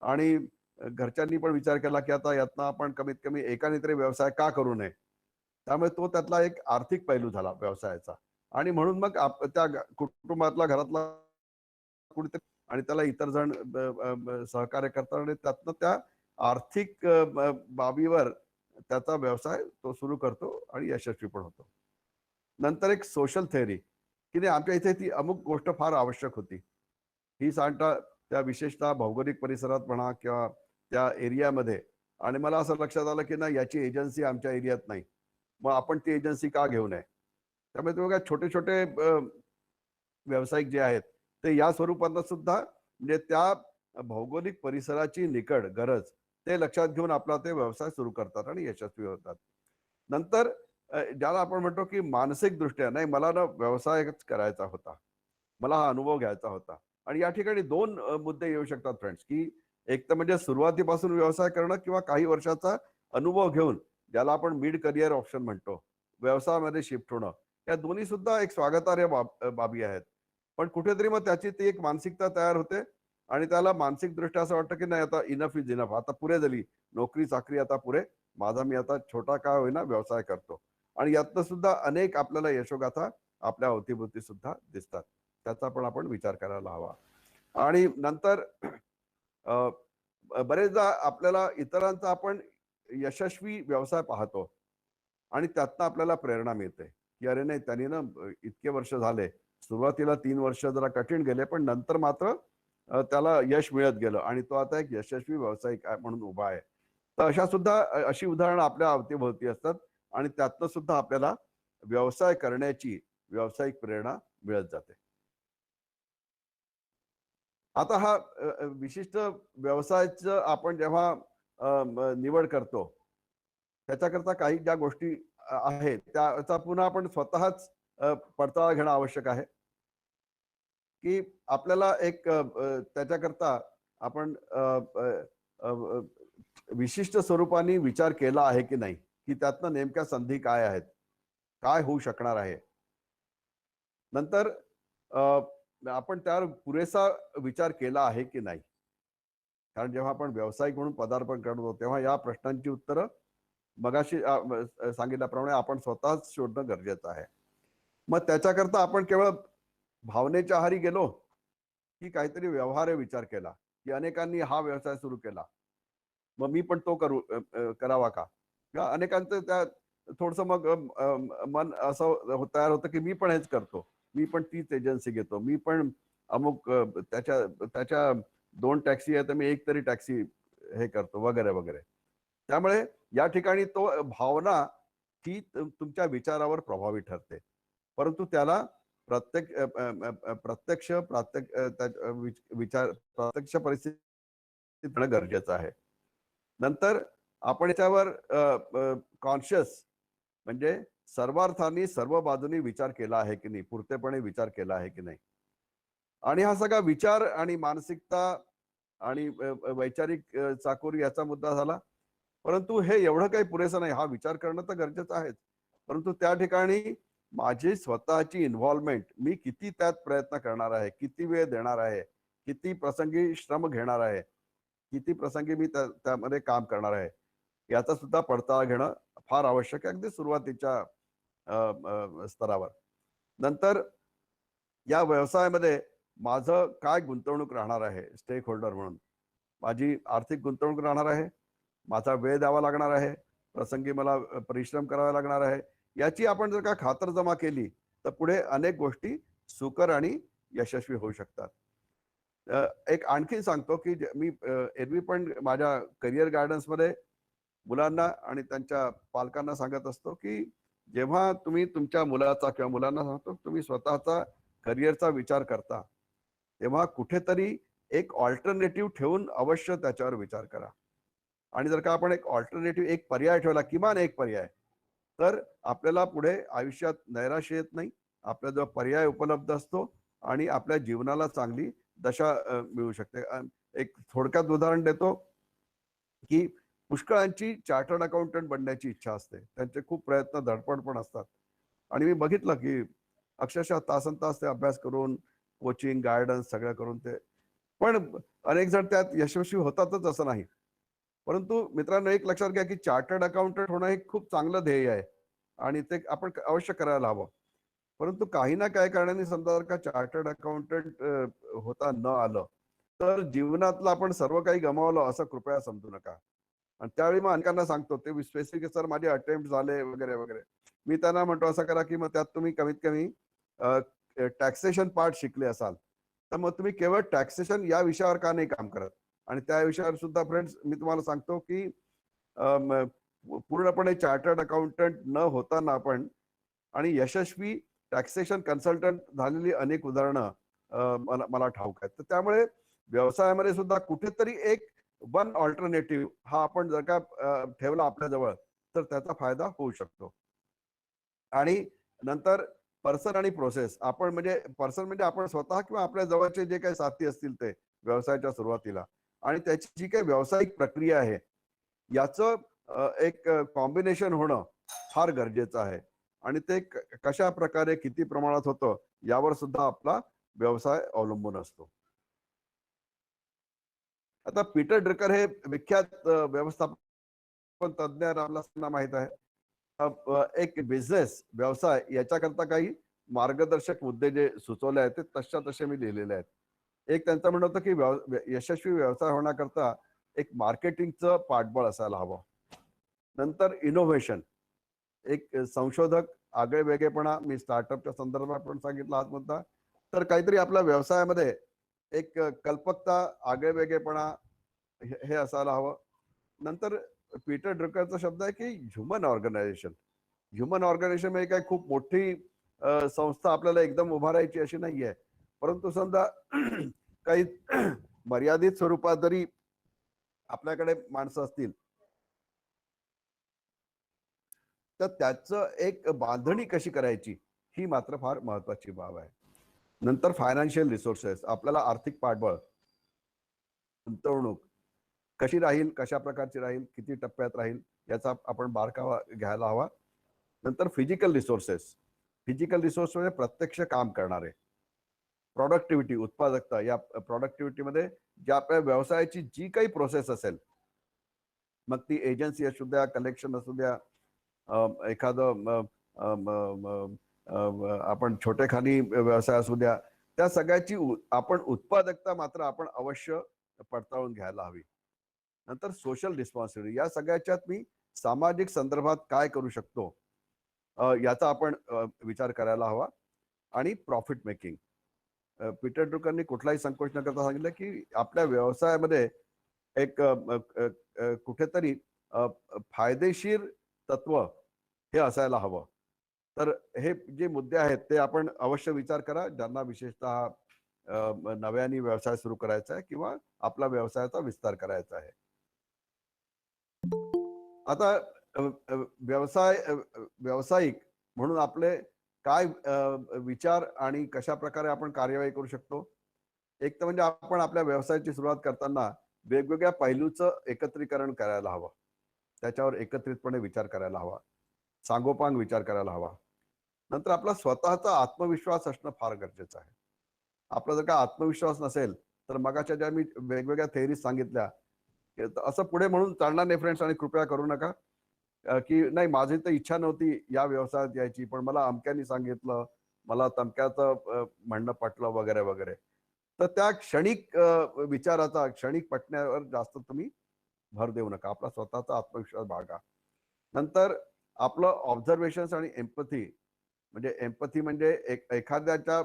आणि घरच्यांनी पण विचार केला की आता यातनं आपण कमीत कमी एकाने तरी व्यवसाय का करू नये. त्यामुळे तो त्यातला एक आर्थिक पैलू झाला व्यवसायाचा आणि म्हणून मग त्या कुटुंबातला घरातला कुणीतरी आणि त्याला इतर जण सहकार्य करतात आणि त्यातनं त्या आर्थिक बाबीवर त्याचा व्यवसाय तो सुरू करतो आणि यशस्वी पण होतो. नंतर एक सोशल थेअरी, की नाही आमच्या इथे ती अमुक गोष्ट फार आवश्यक होती. ही सांगता त्या विशेषतः भौगोलिक परिसरात म्हणा किंवा त्या एरियामध्ये आणि मला असं लक्षात आलं की नाही याची एजन्सी आमच्या एरियात नाही. मग आपण ती एजन्सी का घेऊ नये? त्यामुळे तुम्ही बघा छोटे-छोटे व्यावसायिक जे आहेत ते या स्वरूपातनं सुद्धा म्हणजे त्या भौगोलिक परिसराची निकड गरज ते लक्षात घेऊन आपला ते व्यवसाय सुरू करतात आणि यशस्वी होतात. नंतर ज्याला आपण म्हणतो की मानसिक दृष्ट्या नाही मला ना व्यवसायच करायचा होता, मला हा अनुभव घ्यायचा होता आणि या ठिकाणी दोन मुद्दे येऊ शकतात फ्रेंड्स, की एक तर म्हणजे सुरुवातीपासून व्यवसाय करणं किंवा काही वर्षाचा अनुभव घेऊन ज्याला आपण मिड करिअर ऑप्शन म्हणतो, व्यवसायामध्ये शिफ्ट होणं. या दोन्ही सुद्धा एक स्वागतार्ह बाबी आहेत. पण कुठेतरी मग त्याची ती एक मानसिकता तयार होते आणि त्याला मानसिक दृष्ट्या असं वाटतं की नाही आता इनफ इज इनफ, आता पुरे झाली नोकरी चाकरी, आता पुरे माझा मी आता छोटा का होईना व्यवसाय करतो आणि यातनं सुद्धा अनेक आपल्याला यशोगाथा आपल्या अवतीभोवती सुद्धा दिसतात. त्याचा पण आपण विचार करायला हवा. आणि नंतर बरेचदा आपल्याला इतरांचा आपण यशस्वी व्यवसाय पाहतो आणि त्यातनं आपल्याला प्रेरणा मिळते, की अरे नाही त्यांनी ना इतके वर्ष झाले, सुरुवातीला 3 वर्ष जरा कठीण गेले, पण नंतर मात्र त्याला यश मिळत गेलं आणि तो आता एक यशस्वी व्यावसायिक म्हणून उभा आहे. तर अशा सुद्धा अशी उदाहरणं आपल्या अवतीभोवती असतात आणि त्यातनं सुद्धा आपल्याला व्यवसाय करण्याची व्यावसायिक प्रेरणा मिळत जाते. आता हा विशिष्ट व्यवसायाचं आपण जेव्हा निवड करतो, त्याच्याकरता काही ज्या गोष्टी आहेत त्याचा पुन्हा आपण स्वतःच पडताळा घेणं आवश्यक आहे, की आपल्याला एक त्याच्याकरता आपण विशिष्ट स्वरूपाने विचार केला आहे की नाही, की त्यातनं नेमक्या संधी काय आहेत, काय होऊ शकणार आहे. नंतर आपण त्यावर पुरेसा विचार केला आहे की नाही. कारण जेव्हा आपण व्यावसायिक म्हणून पदार्पण करतो तेव्हा या प्रश्नांची उत्तरं मगाशी सांगितल्याप्रमाणे आपण स्वतःच शोधणं गरजेचं आहे. मग त्याच्याकरता आपण केवळ भावनेच्या आहारी गेलो की काहीतरी व्यवहार्य विचार केला, की अनेकांनी हा व्यवसाय सुरू केला, मग मी पण तो करावा का? किंवा अनेकांचं त्या थोडंसं मग मन असं तयार होतं की मी पण हेच करतो, मी पण तीच एजन्सी घेतो, मी पण अमुक त्याच्या त्याच्या 2 टॅक्सी आहे तर मी एक तरी टॅक्सी हे करतो वगैरे वगैरे. त्यामुळे या ठिकाणी तो भावना ही तुमच्या विचारावर प्रभावी ठरते. परंतु त्याला प्रत्येक विचार प्रत्यक्ष परिस्थितीत येणं गरजेचं आहे. नंतर आपण याच्यावर कॉन्शियस म्हणजे सर्वार्थाने सर्व बाजूनी विचार केला आहे की नाही, पुरतेपणे विचार केला आहे की नाही. आणि हा सगळा विचार आणि मानसिकता आणि वैचारिक चाकोरी याचा मुद्दा झाला. परंतु हे एवढं काही पुरेसं नाही. हा विचार करणं तर गरजेचं आहेच. परंतु त्या ठिकाणी माझी स्वतःची इन्व्हॉल्वमेंट, मी किती त्यात प्रयत्न करणार आहे, किती वेळ देणार आहे, किती प्रसंगी श्रम घेणार आहे, किती प्रसंगी मी त्यामध्ये काम करणार आहे, याचा सुद्धा पडताळा घेणं फार आवश्यक आहे, अगदी सुरुवातीच्या स्तरावर. नंतर या व्यवसायामध्ये माझं काय गुंतवणूक राहणार आहे स्टेक होल्डर म्हणून. माझी आर्थिक गुंतवणूक राहणार आहे, माझा वेळ द्यावा लागणार आहे, प्रसंगी मला परिश्रम करावा लागणार आहे. याची आपण जर का खातरजमा केली तर पुढे अनेक गोष्टी सुकर आणि यशस्वी होऊ शकतात. एक आणखी सांगतो की मी एरवी पण माझ्या करिअर गायडन्समध्ये मुलांना आणि त्यांच्या पालकांना सांगत असतो की जेव्हा तुम्ही तुमच्या मुलाचा किंवा मुलांना सांगतो तुम्ही स्वतःचा करिअरचा विचार करता, तेव्हा कुठेतरी एक ऑल्टरनेटिव्ह ठेवून अवश्य त्याच्यावर विचार करा. आणि जर का आपण एक ऑल्टरनेटिव्ह एक पर्याय ठेवला, किमान एक पर्याय, तर आपल्याला पुढे आयुष्यात नैराश्य येत नाही. आपल्याजवळ पर्याय उपलब्ध असतो आणि आपल्या जीवनाला चांगली दशा मिळू शकते. एक थोडक्यात उदाहरण देतो की पुष्कळांची चार्टर्ड अकाउंटंट बनण्याची इच्छा असते. त्यांचे खूप प्रयत्न, धडपड पण असतात. आणि मी बघितलं की अक्षरशः तासनतास ते अभ्यास करून, कोचिंग, गाईडन्स सगळं करून ते, पण अनेक जण त्यात यशस्वी होतातच असं नाही. परंतु मित्रांनो, एक लक्षात घ्या की चार्टर्ड अकाउंटंट होणं हे खूप चांगलं ध्येय आहे आणि ते आपण अवश्य करायला हवं. परंतु काही ना काही कारणाने समजा जर का चार्टर्ड अकाउंटंट होता न आलं, तर जीवनातलं आपण सर्व काही गमावलं असं कृपया समजू नका. आणि त्यावेळी मग अनेकांना सांगतो ते स्पेसिफिक, सर माझे अटेम्प्ट झाले वगैरे वगैरे. मी त्यांना म्हणतो असं करा की मग त्यात तुम्ही कमीत कमी टॅक्सेशन पार्ट शिकले असाल, तर मग तुम्ही केवळ टॅक्सेशन या विषयावर का नाही काम करत. आणि त्या विषयावर सुद्धा फ्रेंड्स मी तुम्हाला सांगतो की पूर्णपणे चार्टर्ड अकाउंटंट न होताना आपण आणि यशस्वी टॅक्सेशन कन्सल्टंट झालेली अनेक उदाहरणं मला मला ठाऊक आहेत. तर त्यामुळे व्यवसायामध्ये सुद्धा कुठेतरी एक वन ऑल्टरनेटिव्ह हा आपण जर का ठेवला आपल्या जवळ, तर त्याचा फायदा होऊ शकतो. आणि नंतर पर्सन आणि प्रोसेस, आपण म्हणजे पर्सन म्हणजे आपण स्वतः किंवा आपल्या जवळचे जे काही साथी असतील ते व्यवसायाच्या सुरुवातीला, आणि त्याची जी काही व्यावसायिक प्रक्रिया आहे याचं एक कॉम्बिनेशन होणं फार गरजेचं आहे. आणि ते कशा प्रकारे किती प्रमाणात होतं यावर सुद्धा आपला व्यवसाय अवलंबून असतो. आता पीटर ड्रकर हे विख्यात व्यवस्थापन तज्ञ आपल्याला माहित आहे. एक बिझनेस व्यवसाय याच्याकरता काही मार्गदर्शक मुद्दे जे सुचवले आहेत ते तशा तसे मी लिहिलेले आहेत. एक त्यांचं म्हणणं होतं की यशस्वी व्यवसाय होण्याकरता एक मार्केटिंगचं पाठबळ असायला हवं. नंतर इनोव्हेशन, एक संशोधक, आगळे वेगळेपणा, मी स्टार्टअपच्या संदर्भात पण सांगितलं हाच मुद्दा. तर काहीतरी आपल्या व्यवसायामध्ये एक कल्पकता, आगळे वेगळेपणा हे असायला हवं. नंतर पीटर ड्रकरचा शब्द आहे की ह्युमन ऑर्गनायझेशन. ह्युमन ऑर्गनायझेशन म्हणजे काय खूप मोठी संस्था आपल्याला एकदम उभारायची अशी नाहीये. परंतु समजा काही मर्यादित स्वरूपात जरी आपल्याकडे माणसं असतील, तर त्याचं एक बांधणी कशी करायची ही मात्र फार महत्वाची बाब आहे. नंतर फायनान्शियल रिसोर्सेस, आपल्याला आर्थिक पाठबळ, गुंतवणूक कशी राहील, कशा प्रकारची राहील, किती टप्प्यात राहील याचा आपण बारकावा घ्यायला हवा. नंतर फिजिकल रिसोर्सेस, फिजिकल रिसोर्स म्हणजे प्रत्यक्ष काम करणारे. प्रॉडक्टिव्हिटी, उत्पादकता, या प्रॉडक्टिव्हिटीमध्ये ज्या आपल्या व्यवसायाची जी काही प्रोसेस असेल मग ती एजन्सी असू द्या, कलेक्शन असू द्या, एखादं आपण छोटेखानी व्यवसाय असू द्या, त्या सगळ्याची आपण उत्पादकता मात्र आपण अवश्य पडताळून घ्यायला हवी. नंतर सोशल रिस्पॉन्सिबिलिटी, या सगळ्याच्यात मी सामाजिक संदर्भात काय करू शकतो याचा आपण विचार करायला हवा. आणि प्रॉफिट मेकिंग, पीटर ड्रुकरनी कुठलाही संकोच न करता सांगितलं की आपल्या व्यवसायामध्ये एक कुठेतरी फायदेशीर तत्व हे असायला हवं. तर हे जे मुद्दे आहेत ते आपण अवश्य विचार करा, ज्यांना विशेषतः नव्याने व्यवसाय सुरू करायचा आहे किंवा आपला व्यवसायाचा विस्तार करायचा आहे. आता व्यावसायिक म्हणून आपले काय विचार आणि कशा प्रकारे आपण कार्यवाही करू शकतो. एक तर म्हणजे आपण आपल्या व्यवसायाची सुरुवात करताना वेगवेगळ्या पैलूचं एकत्रीकरण करायला हवं. त्याच्यावर एकत्रितपणे विचार करायला हवा, सांगोपांग विचार करायला हवा. नंतर आपला स्वतःचा आत्मविश्वास असणं फार गरजेचं आहे. आपला जर का आत्मविश्वास नसेल तर मगाच्या ज्या मी वेगवेगळ्या थेअरीज सांगितल्या, असं पुढे म्हणून चालणार नाही फ्रेंड्स. आणि कृपया करू नका की नाही माझी तर इच्छा नव्हती या व्यवसायात यायची, पण मला अमक्यानी सांगितलं, मला तमक्याचं म्हणणं पटलं वगैरे वगैरे. तर त्या क्षणिक विचाराचा, क्षणिक पटण्यावर जास्त तुम्ही भर देऊ नका. आपला स्वतःचा आत्मविश्वास बाळगा. नंतर आपलं ऑब्झर्वेशन्स आणि एम्पथी, म्हणजे एम्पथी म्हणजे एखाद्याच्या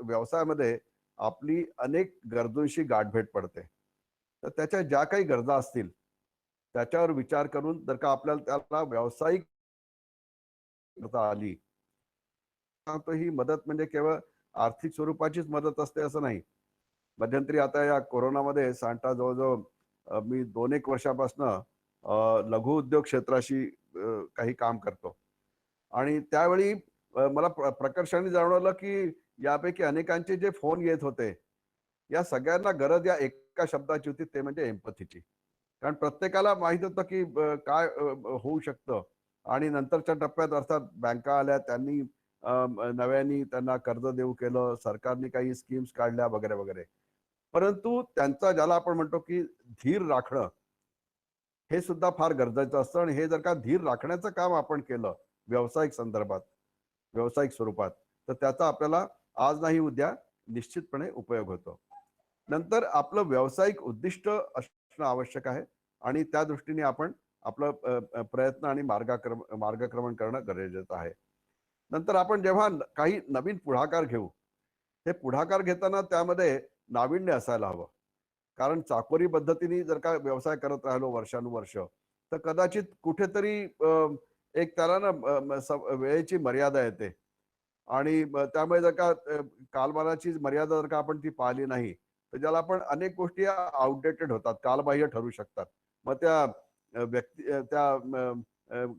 व्यवसायामध्ये आपली अनेक गरजूंशी गाठभेट पडते. तर त्याच्या ज्या काही गरजा असतील त्याच्यावर विचार करून जर का आपल्याला त्याला व्यावसायिक करता आली, तर ही मदत म्हणजे केवळ आर्थिक स्वरूपाचीच मदत असते असं नाही. मध्यंतरी आता या कोरोनामध्ये सांटा जवळजवळ मी 2-1 वर्षापासून लघु उद्योग क्षेत्राशी काही काम करतो. आणि त्यावेळी मला प्रकर्षाने जाणवलं की यापैकी अनेकांचे जे फोन येत होते, या सगळ्यांना गरज या एका शब्दाची होती, ते म्हणजे एम्पथीची. कारण प्रत्येकाला माहित होतं की काय होऊ शकतं. आणि नंतरच्या टप्प्यात अर्थात बँका आल्या, त्यांनी नव्याने त्यांना कर्ज देऊ केलं, सरकारने काही स्कीम्स काढल्या वगैरे वगैरे. परंतु त्यांचा, ज्याला आपण म्हणतो की धीर राखणं, हे सुद्धा फार गरजेचं असतं. आणि हे जर का धीर राखण्याचं काम आपण केलं व्यावसायिक संदर्भात, व्यावसायिक स्वरूपात, तर त्याचा आपल्याला आज नाही उद्या निश्चितपणे उपयोग होतो. नंतर आपलं व्यावसायिक उद्दिष्ट असणं आवश्यक आहे आणि त्या दृष्टीने आपण आपलं प्रयत्न आणि मार्गक्रमण करणं गरजेचं आहे. नंतर आपण जेव्हा काही नवीन पुढाकार घेऊ, हे पुढाकार घेताना त्यामध्ये नाविन्य असायला हवं. कारण चाकोरी पद्धतीने जर का व्यवसाय करत राहिलो वर्षानुवर्ष, तर कदाचित कुठेतरी एक त्याला ना वेळेची मर्यादा येते. आणि त्यामुळे जर का कालमानाची मर्यादा जर का आपण ती पाळली नाही, तर ज्याला आपण अनेक गोष्टी आउटडेटेड होतात, कालबाह्य ठरू शकतात. मग त्या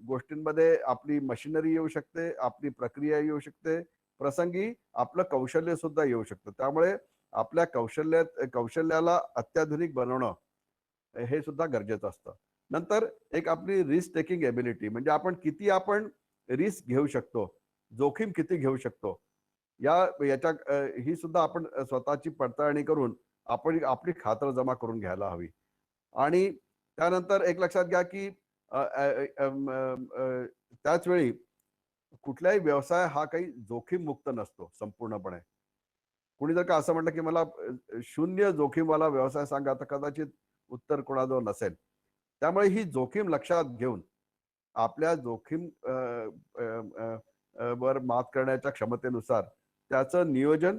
गोष्टींमध्ये आपली मशिनरी येऊ शकते, आपली प्रक्रिया येऊ शकते, प्रसंगी आपलं कौशल्य सुद्धा येऊ शकतं. त्यामुळे आपल्या कौशल्याला अत्याधुनिक बनवणं हे सुद्धा गरजेचं असतं. नंतर एक आपली रिस्क टेकिंग एबिलिटी, म्हणजे आपण रिस्क घेऊ शकतो, जोखीम किती घेऊ शकतो, याच्या ही सुद्धा आपण स्वतःची पडताळणी करून आपण आपली खातर जमा करून घ्यायला हवी. आणि त्यानंतर एक लक्षात घ्या की त्याच वेळी कुठलाही व्यवसाय हा काही जोखीम मुक्त नसतो संपूर्णपणे. कुणी जर का असं म्हटलं की मला शून्य जोखीमवाला व्यवसाय सांगा, तर कदाचित उत्तर कोणाजवळ नसेल. त्यामुळे ही जोखीम लक्षात घेऊन आपल्या जोखीम वर मात करण्याच्या क्षमतेनुसार त्याचं नियोजन,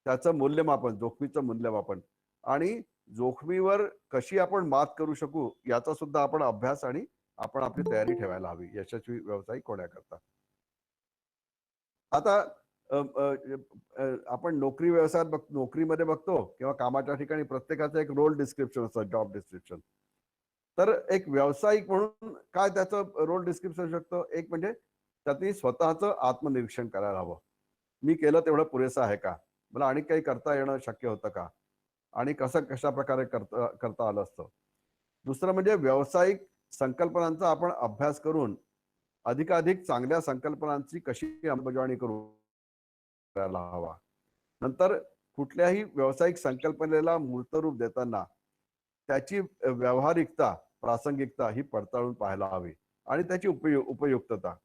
त्याचं मूल्यमापन, जोखमीचं मूल्यमापन आणि जोखमीवर कशी आपण मात करू शकू याचा सुद्धा आपण अभ्यास आणि आपण आपली तयारी ठेवायला हवी यशस्वी व्यावसायिक होण्याकरता. आता आपण नोकरी व्यवसायात नोकरीमध्ये बघतो किंवा कामाच्या ठिकाणी प्रत्येकाचं एक रोल डिस्क्रिप्शन असतं, जॉब डिस्क्रिप्शन. तर एक व्यावसायिक म्हणून काय त्याचं रोल डिस्क्रिप्शन शकतं? एक म्हणजे त्यांनी स्वतःचं आत्मनिरीक्षण करायला हवं. मी केलं तेवढं पुरेसं आहे का? मला आणि काही करता येणं शक्य होतं का? आणि कशा प्रकारे करता आलं असतं. दुसरं म्हणजे व्यावसायिक संकल्पनांचा आपण अभ्यास करून अधिकाधिक चांगल्या संकल्पनांची कशी अंमलबजावणी करायला हवा. नंतर कुठल्याही व्यावसायिक संकल्पनेला मूर्त रूप देताना त्याची व्यावहारिकता प्रासंगिकता ही पडताळून पाहायला हवी आणि त्याची उपयुक्तता.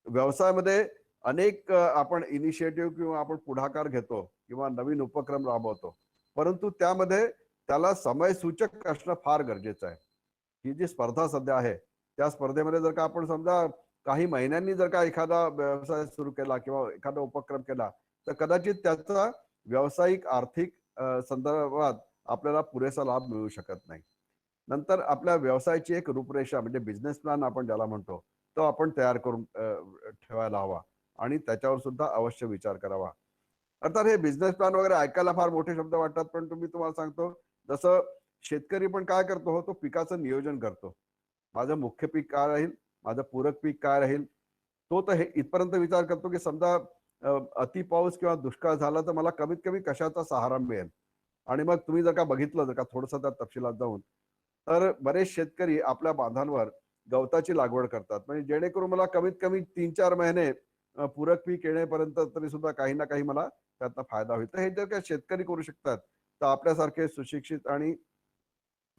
व्यवसायामध्ये अनेक आपण इनिशिएटिव्ह किंवा आपण पुढाकार घेतो किंवा नवीन उपक्रम राबवतो, परंतु त्यामध्ये त्याला समयसूचक असणं फार गरजेचं आहे. ही जी स्पर्धा सध्या आहे, त्या स्पर्धेमध्ये जर का आपण समजा काही महिन्यांनी जर का एखादा व्यवसाय सुरू केला किंवा एखादा उपक्रम केला, तर कदाचित त्याचा व्यावसायिक आर्थिक संदर्भात आपल्याला पुरेसा लाभ मिळू शकत नाही. नंतर आपल्या व्यवसायाची एक रूपरेषा म्हणजे बिझनेस प्लॅन आपण ज्याला म्हणतो, तो आपण तयार करून ठेवायला हवा आणि त्याच्यावर सुद्धा अवश्य विचार करावा. अर्थात हे बिझनेस प्लॅन वगैरे ऐकायला फार मोठे शब्द वाटतात, पण मी तुम्हाला सांगतो, जसं शेतकरी पण काय करतो हो, तो पिकाचं नियोजन करतो. माझं मुख्य पीक काय राहील, माझं पूरक पीक काय राहील, तो तर हे इथपर्यंत विचार करतो की समजा अति पाऊस किंवा दुष्काळ झाला तर मला कमीत कमी कशाचा सहारा मिळेल. आणि मग तुम्ही जर का बघितलं, जर का थोडंसं त्या तपशिलात जाऊन, तर बरेच शेतकरी आपल्या बांधांवर गवताची लागवड करतात, म्हणजे जेणेकरून मला कमीत कमी 3-4 महिने पूरक पीक येण्यापर्यंत तरी सुद्धा काही ना काही मला त्यातनं फायदा होईल. तर हे जर का शेतकरी करू शकतात, तर आपल्यासारखे सुशिक्षित आणि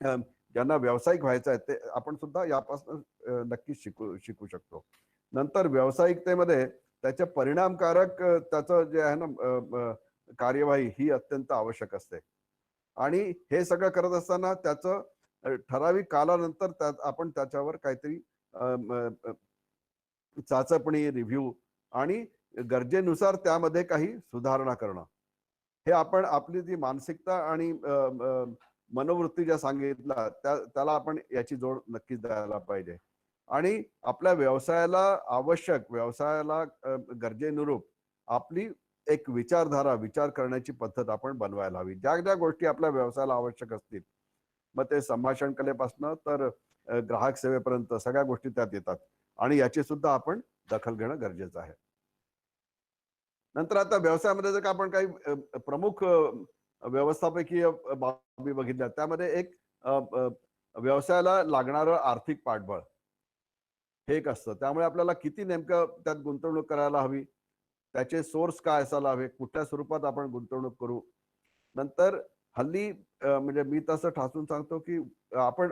ज्यांना व्यावसायिक व्हायचं आहे, ते आपण सुद्धा यापासून नक्कीच शिकू शकतो. नंतर व्यावसायिकतेमध्ये त्याचे परिणामकारक त्याचं जे आहे ना कार्यवाही ही अत्यंत आवश्यक असते. आणि हे सगळं करत असताना त्याचं ठराविक कालानंतर आपण त्याच्यावर काहीतरी चाचपणी, रिव्ह्यू आणि गरजेनुसार त्यामध्ये काही सुधारणा करणं. हे आपण आपली जी मानसिकता आणि मनोवृत्ती ज्या सांगितल्या त्याला आपण याची जोड नक्कीच द्यायला पाहिजे. आणि आपल्या व्यवसायाला आवश्यक, व्यवसायाला गरजेनुरूप आपली एक विचारधारा, विचार करण्याची पद्धत आपण बनवायला हवी. ज्या ज्या गोष्टी आपल्या व्यवसायाला आवश्यक असतील, मग ते संभाषण कलेपासनं तर ग्राहक सेवेपर्यंत सगळ्या गोष्टी त्यात येतात आणि याची सुद्धा आपण दखल घेणं गरजेचं आहे. नंतर आता व्यवसायामध्ये जर का आपण काही प्रमुख व्यवस्थापकीय बाबी बघितल्या, त्यामध्ये एक व्यवसायाला लागणारं आर्थिक पाठबळ हे एक असतं. त्यामुळे आपल्याला किती नेमकं त्यात गुंतवणूक करायला हवी, त्याचे सोर्स काय असायला हवे, कुठल्या स्वरूपात आपण गुंतवणूक करू. नंतर हल्ली म्हणजे मी तसं ठासून सांगतो की आपण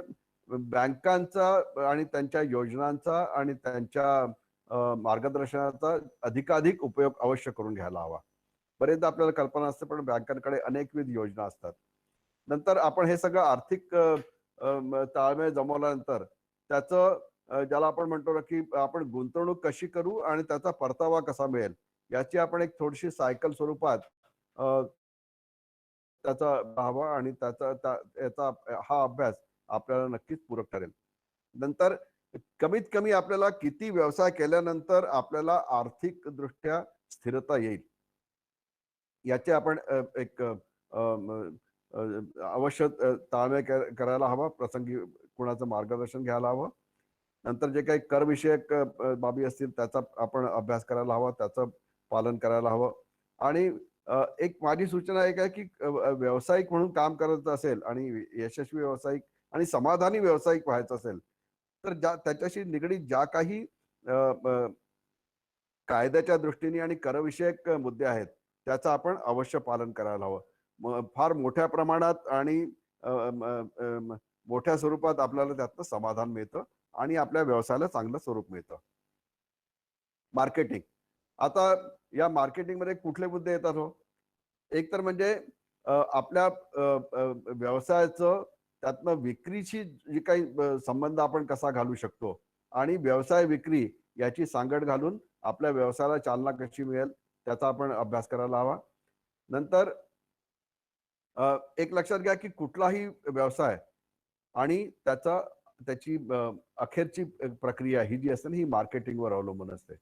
बँकांचा आणि त्यांच्या योजनांचा आणि त्यांच्या मार्गदर्शनाचा अधिकाधिक उपयोग अवश्य करून घ्यायला हवा. बरेचदा आपल्याला कल्पना असते, पण बँकांकडे अनेकविध योजना असतात. नंतर आपण हे सगळं आर्थिक ताळमेळ जमवल्यानंतर त्याचं ज्याला आपण म्हणतो ना की आपण गुंतवणूक कशी करू आणि त्याचा परतावा कसा मिळेल, याची आपण एक थोडीशी सायकल स्वरूपात त्याचा हवा आणि याचा हा अभ्यास आपल्याला नक्कीच पूरक ठरेल. नंतर कमीत कमी आपल्याला किती व्यवसाय केल्यानंतर आपल्याला आर्थिक दृष्ट्या स्थिरता येईल, याचे आपण एक अवश्य ताळमेळ करायला हवा. प्रसंगी कुणाचं मार्गदर्शन घ्यायला हवं. नंतर जे काही करविषयक बाबी असतील त्याचा आपण अभ्यास करायला हवा, त्याचं पालन करायला हवं. आणि एक माझी सूचना एक आहे की व्यावसायिक म्हणून काम करायचं असेल आणि यशस्वी व्यावसायिक आणि समाधानी व्यावसायिक व्हायचं असेल, तर त्याच्याशी निगडीत ज्या काही कायद्याच्या दृष्टीने आणि करविषयक मुद्दे आहेत, त्याचं आपण अवश्य पालन करायला हवं. फार मोठ्या प्रमाणात आणि मोठ्या स्वरूपात आपल्याला त्यातनं समाधान मिळतं आणि आपल्या व्यवसायाला चांगलं स्वरूप मिळतं. मार्केटिंग. आता या मार्केटिंगमध्ये कुठले मुद्दे येतात हो? एक तर म्हणजे आपल्या व्यवसायाचं त्यातनं विक्रीची जी काही संबंध आपण कसा घालू शकतो आणि व्यवसाय विक्री याची सांगड घालून आपल्या व्यवसायाला चालना कशी मिळेल, त्याचा आपण अभ्यास करायला हवा. नंतर एक लक्षात घ्या की कुठलाही व्यवसाय आणि त्याची अखेरची प्रक्रिया ही जी असते ना, ही मार्केटिंगवर अवलंबून असते.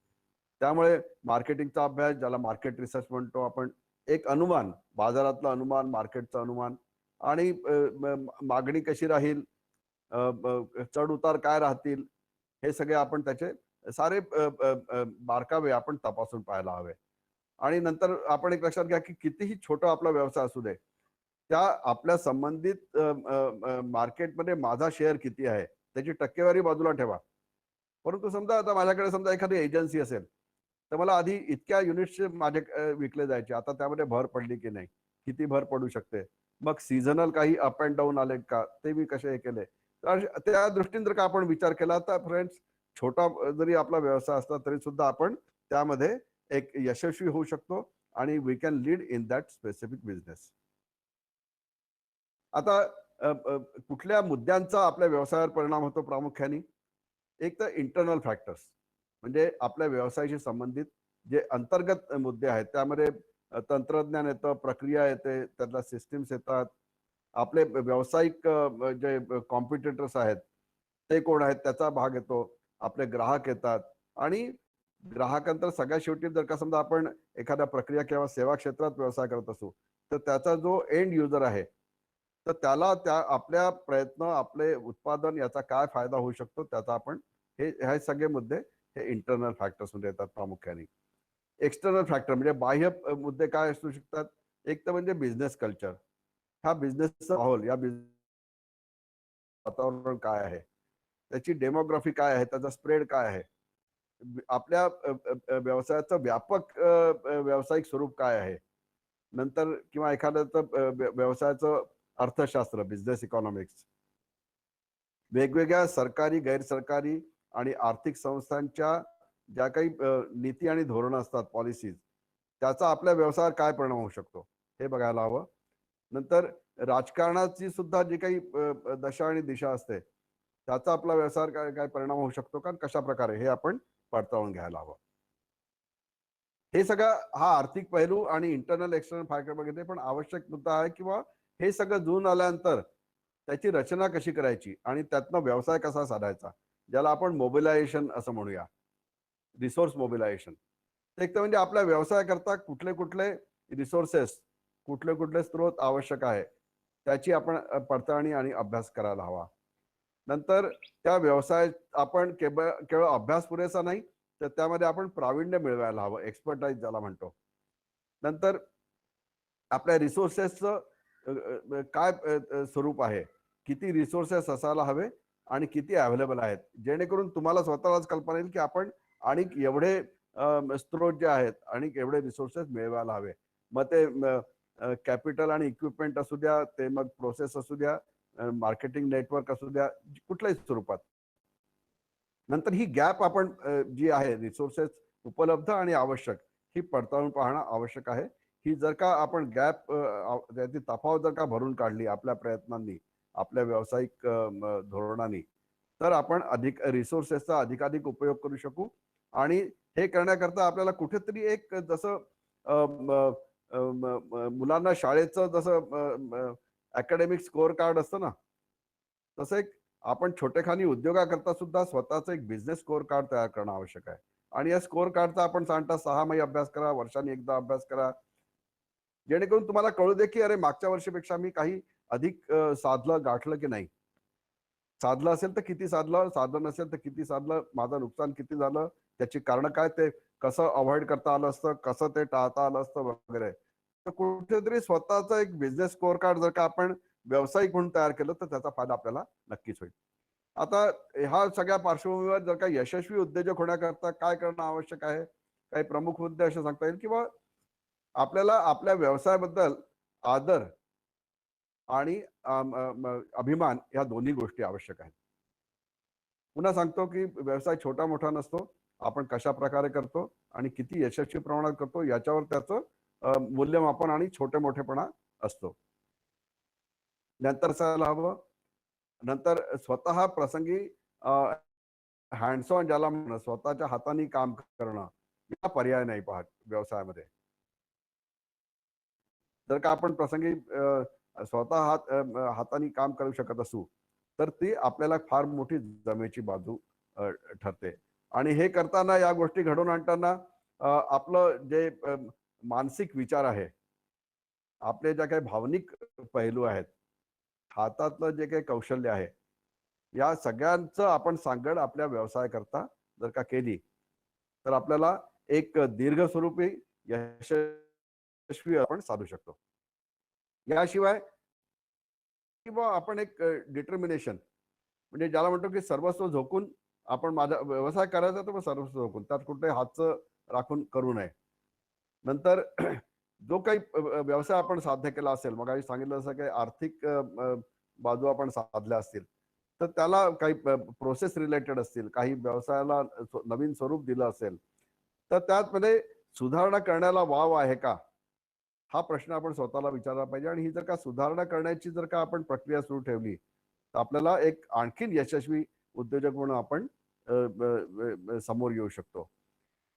त्यामुळे मार्केटिंगचा अभ्यास, ज्याला मार्केट रिसर्च म्हणतो आपण, एक अनुमान, बाजारातलं अनुमान, मार्केटचं अनुमान आणि मागणी कशी राहील, चढ उतार काय राहतील, हे सगळे आपण त्याचे सारे बारकावे आपण तपासून पाहायला हवे. आणि नंतर आपण एक लक्षात घ्या की कितीही छोटा आपला व्यवसाय असू दे, त्या आपल्या संबंधित मार्केटमध्ये माझा शेअर किती आहे त्याची टक्केवारी बाजूला ठेवा. परंतु समजा आता माझ्याकडे समजा एखादी एजन्सी असेल, तर मला आधी इतक्या युनिट्स माझे विकले जायचे, आता त्यामध्ये भर पडली की नाही, किती भर पडू शकते, मग सीझनल काही अप अँड डाऊन आले का, ते मी कसे हे केले. तर त्या दृष्टीने जर का आपण विचार केला तर फ्रेंड्स, छोटा जरी आपला व्यवसाय असला तरी सुद्धा आपण त्यामध्ये एक यशस्वी होऊ शकतो आणि we can lead in that specific business. आता कुठल्या मुद्द्यांचा आपल्या व्यवसायावर परिणाम होतो प्रामुख्याने? एक तर इंटरनल फॅक्टर्स, म्हणजे आपल्या व्यवसायाशी संबंधित जे अंतर्गत मुद्दे आहेत त्यामध्ये तंत्रज्ञान येतं, प्रक्रिया येते, त्यातल्या सिस्टीम्स येतात. आपले व्यावसायिक जे कॉम्पिटिटर्स आहेत ते कोण आहेत त्याचा भाग येतो. आपले ग्राहक येतात आणि ग्राहकांतर सगळ्यात शेवटी जर का समजा आपण एखाद्या प्रक्रिया किंवा सेवा क्षेत्रात व्यवसाय करत असू तर त्याचा जो एंड युजर आहे तर त्याला त्या आपल्या प्रयत्न, आपले उत्पादन याचा काय फायदा होऊ शकतो त्याचा आपण हे सगळे मुद्दे हे इंटरनल फॅक्टर्स मध्ये येतात प्रामुख्याने. एक्सटर्नल फॅक्टर म्हणजे बाह्य मुद्दे काय असू शकतात? एक तर म्हणजे बिझनेस कल्चर, हा बिझनेसचा माहोल, या वातावरण काय आहे, त्याची डेमोग्राफी काय आहे, त्याचा स्प्रेड काय आहे, आपल्या व्यवसायाचं व्यापक व्यावसायिक स्वरूप काय आहे, नंतर किंवा एखाद्याचं व्यवसायाचं अर्थशास्त्र, बिझनेस इकॉनॉमिक्स, वेगवेगळ्या सरकारी, गैरसरकारी आणि आर्थिक संस्थांच्या ज्या काही नीती आणि धोरणं असतात, पॉलिसीज, त्याचा आपल्या व्यवसायावर काय परिणाम होऊ शकतो हे बघायला हवं. नंतर राजकारणाची सुद्धा जी काही दशा आणि दिशा असते त्याचा आपला व्यवसायावर काय काय परिणाम होऊ शकतो का, कशा प्रकारे हे आपण पडताळून घ्यायला हवं. हे सगळं हा आर्थिक पैलू आणि इंटरनल एक्सटर्नल फॅक्टर बघितले, पण आवश्यक मुद्दा आहे किंवा हे सगळं जुळून आल्यानंतर त्याची रचना कशी करायची आणि त्यातनं व्यवसाय कसा साधायचा, ज्याला आपण मोबिलायझेशन असं म्हणूया, रिसोर्स मोबिलायझेशन. एक तर म्हणजे आपल्या व्यवसाय करता कुठले कुठले रिसोर्सेस, कुठले कुठले स्रोत आवश्यक आहे त्याची आपण पडताळणी आणि अभ्यास करायला हवा. नंतर त्या व्यवसाय आपण केवळ अभ्यास पुरेसा नाही तर त्यामध्ये आपण प्रावीण्य मिळवायला हवं, एक्सपर्टाईज ज्याला म्हणतो. नंतर आपल्या रिसोर्सेसचं काय स्वरूप आहे, किती रिसोर्सेस असायला हवे आणि किती अवेलेबल आहेत, जेणेकरून तुम्हाला स्वतःलाच कल्पना येईल की आपण आणि एवढे स्त्रोत जे आहेत आणि एवढे रिसोर्सेस मिळवायला हवे. मग ते कॅपिटल आणि इक्विपमेंट असू द्या, ते मग प्रोसेस असू द्या, मार्केटिंग नेटवर्क असू द्या, कुठल्याही स्वरूपात. नंतर ही गॅप आपण जी आहे रिसोर्सेस उपलब्ध आणि आवश्यक ही पडताळून पाहणं आवश्यक आहे. ही जर का आपण गॅप त्याची तफावत जर का भरून काढली आपल्या प्रयत्नांनी, आपल्या व्यावसायिक धोरणांनी, तर आपण अधिक रिसोर्सेसचा अधिकाधिक उपयोग करू शकू. आणि हे करण्याकरता आपल्याला कुठेतरी एक जसं मुलांना शाळेचं जसं अकॅडमिक स्कोअर कार्ड असतं ना, तसं एक आपण छोटेखानी उद्योगाकरता सुद्धा स्वतःचं एक बिझनेस स्कोअर कार्ड तयार करणं आवश्यक आहे. आणि या स्कोअर कार्डचा आपण सांगता 6 महिने अभ्यास करा, वर्षांनी एकदा अभ्यास करा, जेणेकरून तुम्हाला कळू दे की अरे मागच्या वर्षीपेक्षा मी काही अधिक साधलं, गाठलं की नाही. साधलं असेल तर किती साधलं, साधलं नसेल तर किती साधलं, माझं नुकसान किती झालं, त्याची कारण काय, ते कसं अवॉइड करता आलं असतं, कसं ते टाळता आलं असतं वगैरे. तर कुठेतरी स्वतःचा एक बिझनेस स्कोअर कार्ड जर का आपण व्यावसायिक म्हणून तयार केलं तर त्याचा फायदा आपल्याला नक्कीच होईल. आता ह्या सगळ्या पार्श्वभूमीवर जर का यशस्वी उद्योजक होण्याकरता काय करणं आवश्यक आहे, काही प्रमुख मुद्दे असे सांगता येईल किंवा आपल्याला आपल्या व्यवसायाबद्दल आदर आणि अभिमान या दोन्ही गोष्टी आवश्यक आहेत. पुन्हा सांगतो की व्यवसाय छोटा मोठा नसतो, आपण कशा प्रकारे करतो आणि किती यशस्वी प्रमाणात करतो याच्यावर त्याचं मूल्यमापन आणि छोटे मोठेपणा असतो. नंतर असायला हवं, नंतर स्वतः प्रसंगी हँड्स ऑन ज्याला म्हणणं, स्वतःच्या हाताने काम करणं, या पर्याय नाही पाहत व्यवसायामध्ये. जर का आपण प्रसंगी स्वतः हाताने काम करू शकत असू तर ती आपल्याला फार मोठी जमेची बाजू ठरते. आणि हे करताना, या गोष्टी घडवून आणताना आपलं जे मानसिक विचार आहे, आपले ज्या काही भावनिक पैलू आहेत, हातातलं जे काही कौशल्य आहे, या सगळ्यांचं आपण सांगड आपल्या व्यवसाय करता जर का केली तर आपल्याला एक दीर्घ स्वरूपी यशस्वी आपण साधू शकतो. याशिवाय किंवा आपण एक डिटर्मिनेशन, म्हणजे ज्याला म्हणतो की सर्वस्व झोकून आपण माझा व्यवसाय करायचा तर मग सर्वस्व झोकून, त्यात कुठे हातचं राखून करू नये. नंतर जो काही व्यवसाय आपण साध्य केला असेल, मग सांगितलं असं काही आर्थिक बाजू आपण साधल्या असतील, तर त्याला काही प्रोसेस रिलेटेड असतील, काही व्यवसायाला नवीन स्वरूप दिलं असेल, तर त्यामध्ये सुधारणा करण्याला वाव आहे का? हा प्रश्न आपण स्वतःला विचारला पाहिजे. आणि ही जर का सुधारणा करण्याची जर का आपण प्रक्रिया सुरू ठेवली, तर आपल्याला एक आणखीन यशस्वी उद्योजक म्हणून आपण समोर येऊ शकतो.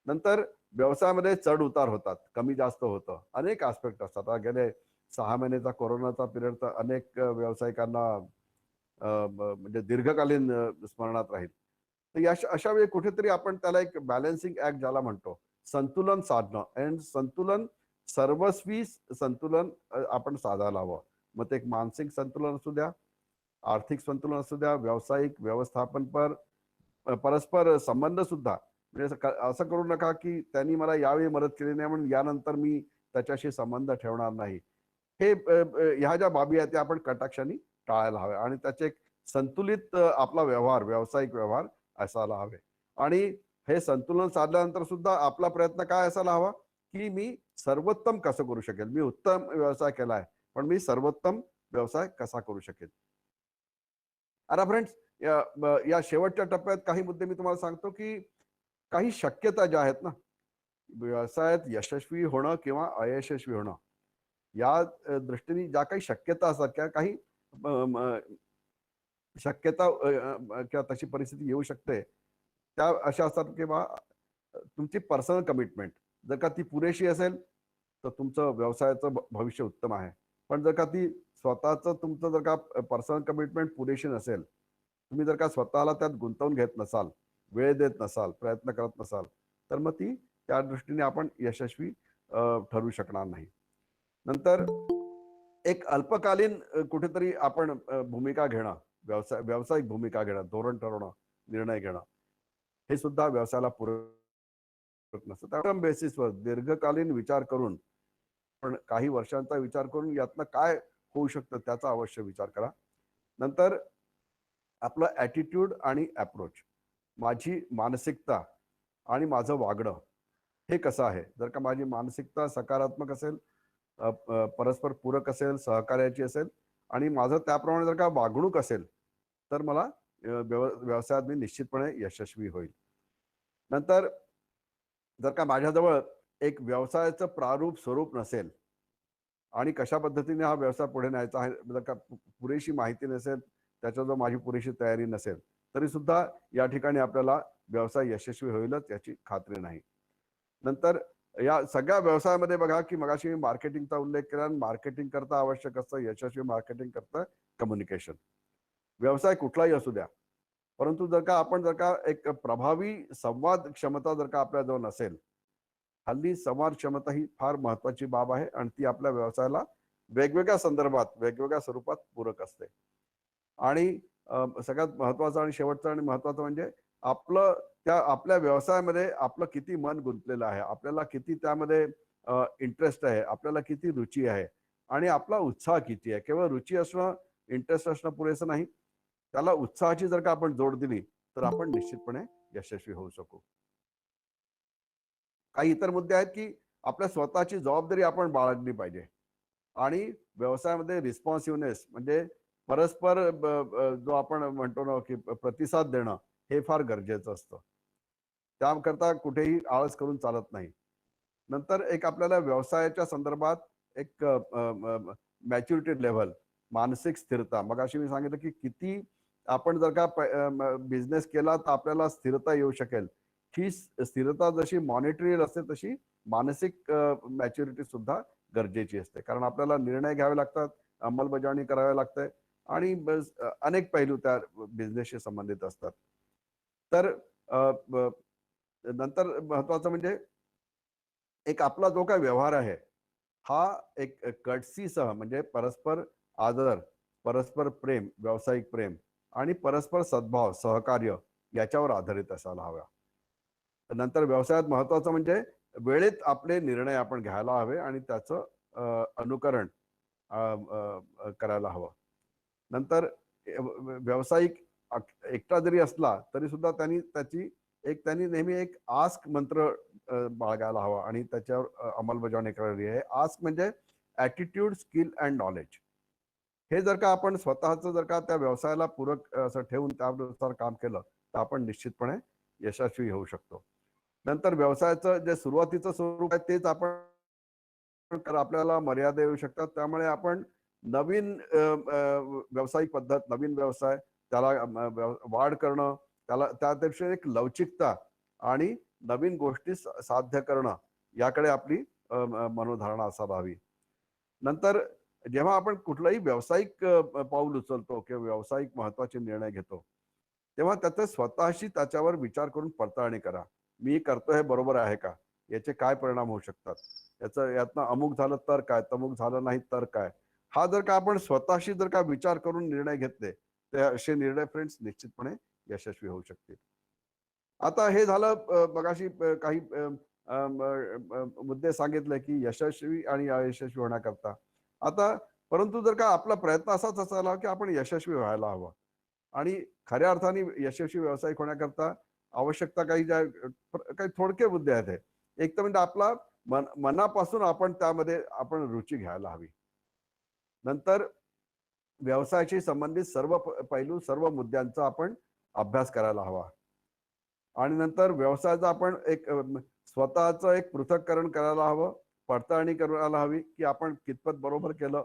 नंतर व्यवसायामध्ये चढ उतार होतात, कमी जास्त होतं, अनेक आस्पेक्ट असतात. आता गेले 6 महिन्याचा कोरोनाचा पिरियड तर अनेक व्यावसायिकांना म्हणजे दीर्घकालीन स्मरणात राहील. तर अशा वेळी कुठेतरी आपण त्याला एक बॅलन्सिंग ऍक्ट ज्याला म्हणतो, संतुलन साधणं. अँड संतुलन, सर्वस्वी संतुलन आपण साधायला हवं. मग ते एक मानसिक संतुलन असू द्या, आर्थिक संतुलन असू द्या, व्यावसायिक व्यवस्थापन पर परस्पर संबंध सुद्धा. म्हणजे असं करू नका की त्यांनी मला यावेळी मदत केली नाही म्हणून यानंतर मी त्याच्याशी संबंध ठेवणार नाही. हे ह्या ज्या बाबी आहेत त्या आपण कटाक्षाने टाळायला हव्या आणि त्याचे एक संतुलित आपला व्यवहार, व्यावसायिक व्यवहार असायला हवे. आणि हे संतुलन साधल्यानंतर सुद्धा आपला प्रयत्न काय असायला हवा, की मी सर्वोत्तम कसं करू शकेल. मी उत्तम व्यवसाय केलाय, पण मी सर्वोत्तम व्यवसाय कसा करू शकेल. आता फ्रेंड्स, या शेवटच्या टप्प्यात काही मुद्दे मी तुम्हाला सांगतो, की काही शक्यता ज्या आहेत ना, व्यवसायात यशस्वी होणं किंवा अयशस्वी होणं, या दृष्टीने ज्या काही शक्यता असतात किंवा काही शक्यता किंवा तशी परिस्थिती येऊ शकते, त्या अशा असतात की तुमची पर्सनल कमिटमेंट जर का ती पुरेशी असेल, तर तुमचं व्यवसायाचं भविष्य उत्तम आहे. पण जर का ती स्वतःचं तुमचं जर का पर्सनल कमिटमेंट पुरेशी नसेल, तुम्ही जर का स्वतःला त्यात गुंतवून घेत नसाल, वेळ देत नसाल, प्रयत्न करत नसाल, तर मग ती त्या दृष्टीने आपण यशस्वी ठरू शकणार नाही. नंतर एक अल्पकालीन कुठेतरी आपण भूमिका घेणं, व्यावसायिक भूमिका घेणं, धोरण ठरवणं, निर्णय घेणं, हे सुद्धा व्यवसायाला पूरक नसतं. त्या बेसिसवर दीर्घकालीन विचार करून, पण काही वर्षांचा विचार करून यातनं काय होऊ शकतं त्याचा अवश्य विचार करा. नंतर आपलं ॲटिट्यूड आणि अप्रोच, माझी मानसिकता आणि माझं वागणं हे कसं आहे. जर का माझी मानसिकता सकारात्मक असेल, परस्पर पूरक असेल, सहकार्याची असेल आणि माझं त्याप्रमाणे जर का वागणूक असेल, तर मला व्यवसायात मी निश्चितपणे यशस्वी होईल. नंतर जर का माझ्याजवळ एक व्यवसायाचं प्रारूप स्वरूप नसेल आणि कशा पद्धतीने हा व्यवसाय पुढे न्यायचा आहे, जर का पुरेशी माहिती नसेल, त्याच्याजवळ माझी पुरेशी तयारी नसेल, तरी सुद्धा या ठिकाणी आपल्याला व्यवसाय यशस्वी होईलच याची खात्री नाही. नंतर या सगळ्या व्यवसायामध्ये बघा, की मगाशी मी मार्केटिंगचा उल्लेख केला. मार्केटिंग करता आवश्यक असतं, यशस्वी मार्केटिंग करता कम्युनिकेशन. व्यवसाय कुठलाही असू द्या, परंतु जर का एक प्रभावी संवाद क्षमता जर का आपल्याजवळ नसेल, हल्ली संवाद क्षमता ही फार महत्वाची बाब आहे आणि ती आपल्या व्यवसायाला वेगवेगळ्या संदर्भात, वेगवेगळ्या स्वरूपात पूरक असते. आणि सगळ्यात महत्वाचं आणि शेवटचं आणि महत्वाचं म्हणजे आपल्या व्यवसायामध्ये आपलं किती मन गुंतलेलं आहे, आपल्याला किती त्यामध्ये इंटरेस्ट आहे, आपल्याला किती रुची आहे आणि आपला उत्साह किती आहे. केवळ रुची असणं, इंटरेस्ट असणं पुरेसं नाही. त्याला उत्साहाची जर का आपण जोड दिली, तर आपण निश्चितपणे यशस्वी होऊ शकू. काही इतर मुद्दे आहेत, की आपल्या स्वतःची जबाबदारी आपण बाळगली पाहिजे आणि व्यवसायामध्ये रिस्पॉन्सिव्हनेस म्हणजे परस्पर जो आपण म्हणतो ना, की प्रतिसाद देणं हे फार गरजेचं असतं. त्याकरता कुठेही आळस करून चालत नाही. नंतर एक आपल्याला व्यवसायाच्या संदर्भात एक मॅच्युरिटी लेव्हल, मानसिक स्थिरता. मगाशी मी सांगितलं, की किती आपण जर का बिझनेस केला तर आपल्याला स्थिरता येऊ शकेल. ही स्थिरता जशी मॉनिटरी असते, तशी मानसिक मॅच्युरिटी सुद्धा गरजेची असते. कारण आपल्याला निर्णय घ्यावे लागतात, अंमलबजावणी करावी लागते आणि अनेक पैलू त्या बिझनेसशी संबंधित असतात. तर नंतर महत्वाचं म्हणजे एक आपला जो काही व्यवहार आहे, हा एक कटसीसह म्हणजे परस्पर आदर, परस्पर प्रेम, व्यावसायिक प्रेम आणि परस्पर सद्भाव, सहकार्य याच्यावर आधारित असायला हवा. नंतर व्यवसायात महत्वाचं म्हणजे वेळेत आपले निर्णय आपण घ्यायला हवे आणि त्याचं अनुकरण करायला हवं. नंतर व्यावसायिक एकटा जरी असला तरी सुद्धा त्यांनी नेहमी एक आस्क मंत्र बाळगायला हवा आणि त्याच्यावर अंमलबजावणी करावी आहे. आस्क म्हणजे ॲटिट्यूड, स्किल अँड नॉलेज. हे जर का आपण स्वतःचं जर का त्या व्यवसायाला पूरक असं ठेवून त्यानुसार काम केलं तर आपण निश्चितपणे यशस्वी होऊ शकतो. नंतर व्यवसायाचं जे सुरुवातीचं स्वरूप आहे तेच आपण आपल्याला मर्यादा येऊ शकतात. त्यामुळे आपण नवीन व्यावसायिक पद्धत, नवीन व्यवसाय त्याला वाढ करणं, त्याला त्यापेक्षा एक लवचिकता आणि नवीन गोष्टी साध्य करणं याकडे आपली मनोधारणा असायला हवी. नंतर जेव्हा आपण कुठलाही व्यावसायिक पाऊल उचलतो किंवा व्यावसायिक महत्त्वाचे निर्णय घेतो, तेव्हा त्याचं स्वतःशी त्याच्यावर विचार करून पडताळणी करा. मी करतोय हे बरोबर आहे का? याचे काय परिणाम होऊ शकतात? यातनं अमुक झालं तर काय? तमुक झालं नाही तर काय? हा जर का आपण स्वतःशी जर का विचार करून निर्णय घेतले, तर असे निर्णय फ्रेंड्स निश्चितपणे यशस्वी होऊ शकतील. आता हे झालं मगाशी काही मुद्दे सांगितले की यशस्वी आणि अयशस्वी होण्याकरता. आता परंतु जर का आपला प्रयत्न असाच असायला की आपण यशस्वी व्हायला हवं आणि खऱ्या अर्थाने यशस्वी व्यावसायिक होण्याकरता आवश्यकता काही ज्या काही थोडके मुद्दे आहेत हे. एक तर म्हणजे आपला मनापासून आपण त्यामध्ये आपण रुची घ्यायला हवी. नंतर व्यवसायाशी संबंधित सर्व पैलू, सर्व मुद्द्यांचा आपण अभ्यास करायला हवा. आणि नंतर व्यवसायाचं आपण एक स्वतःचं एक पृथक्करण करायला हवं, पडताळणी करायला हवी की आपण कितपत बरोबर केलं.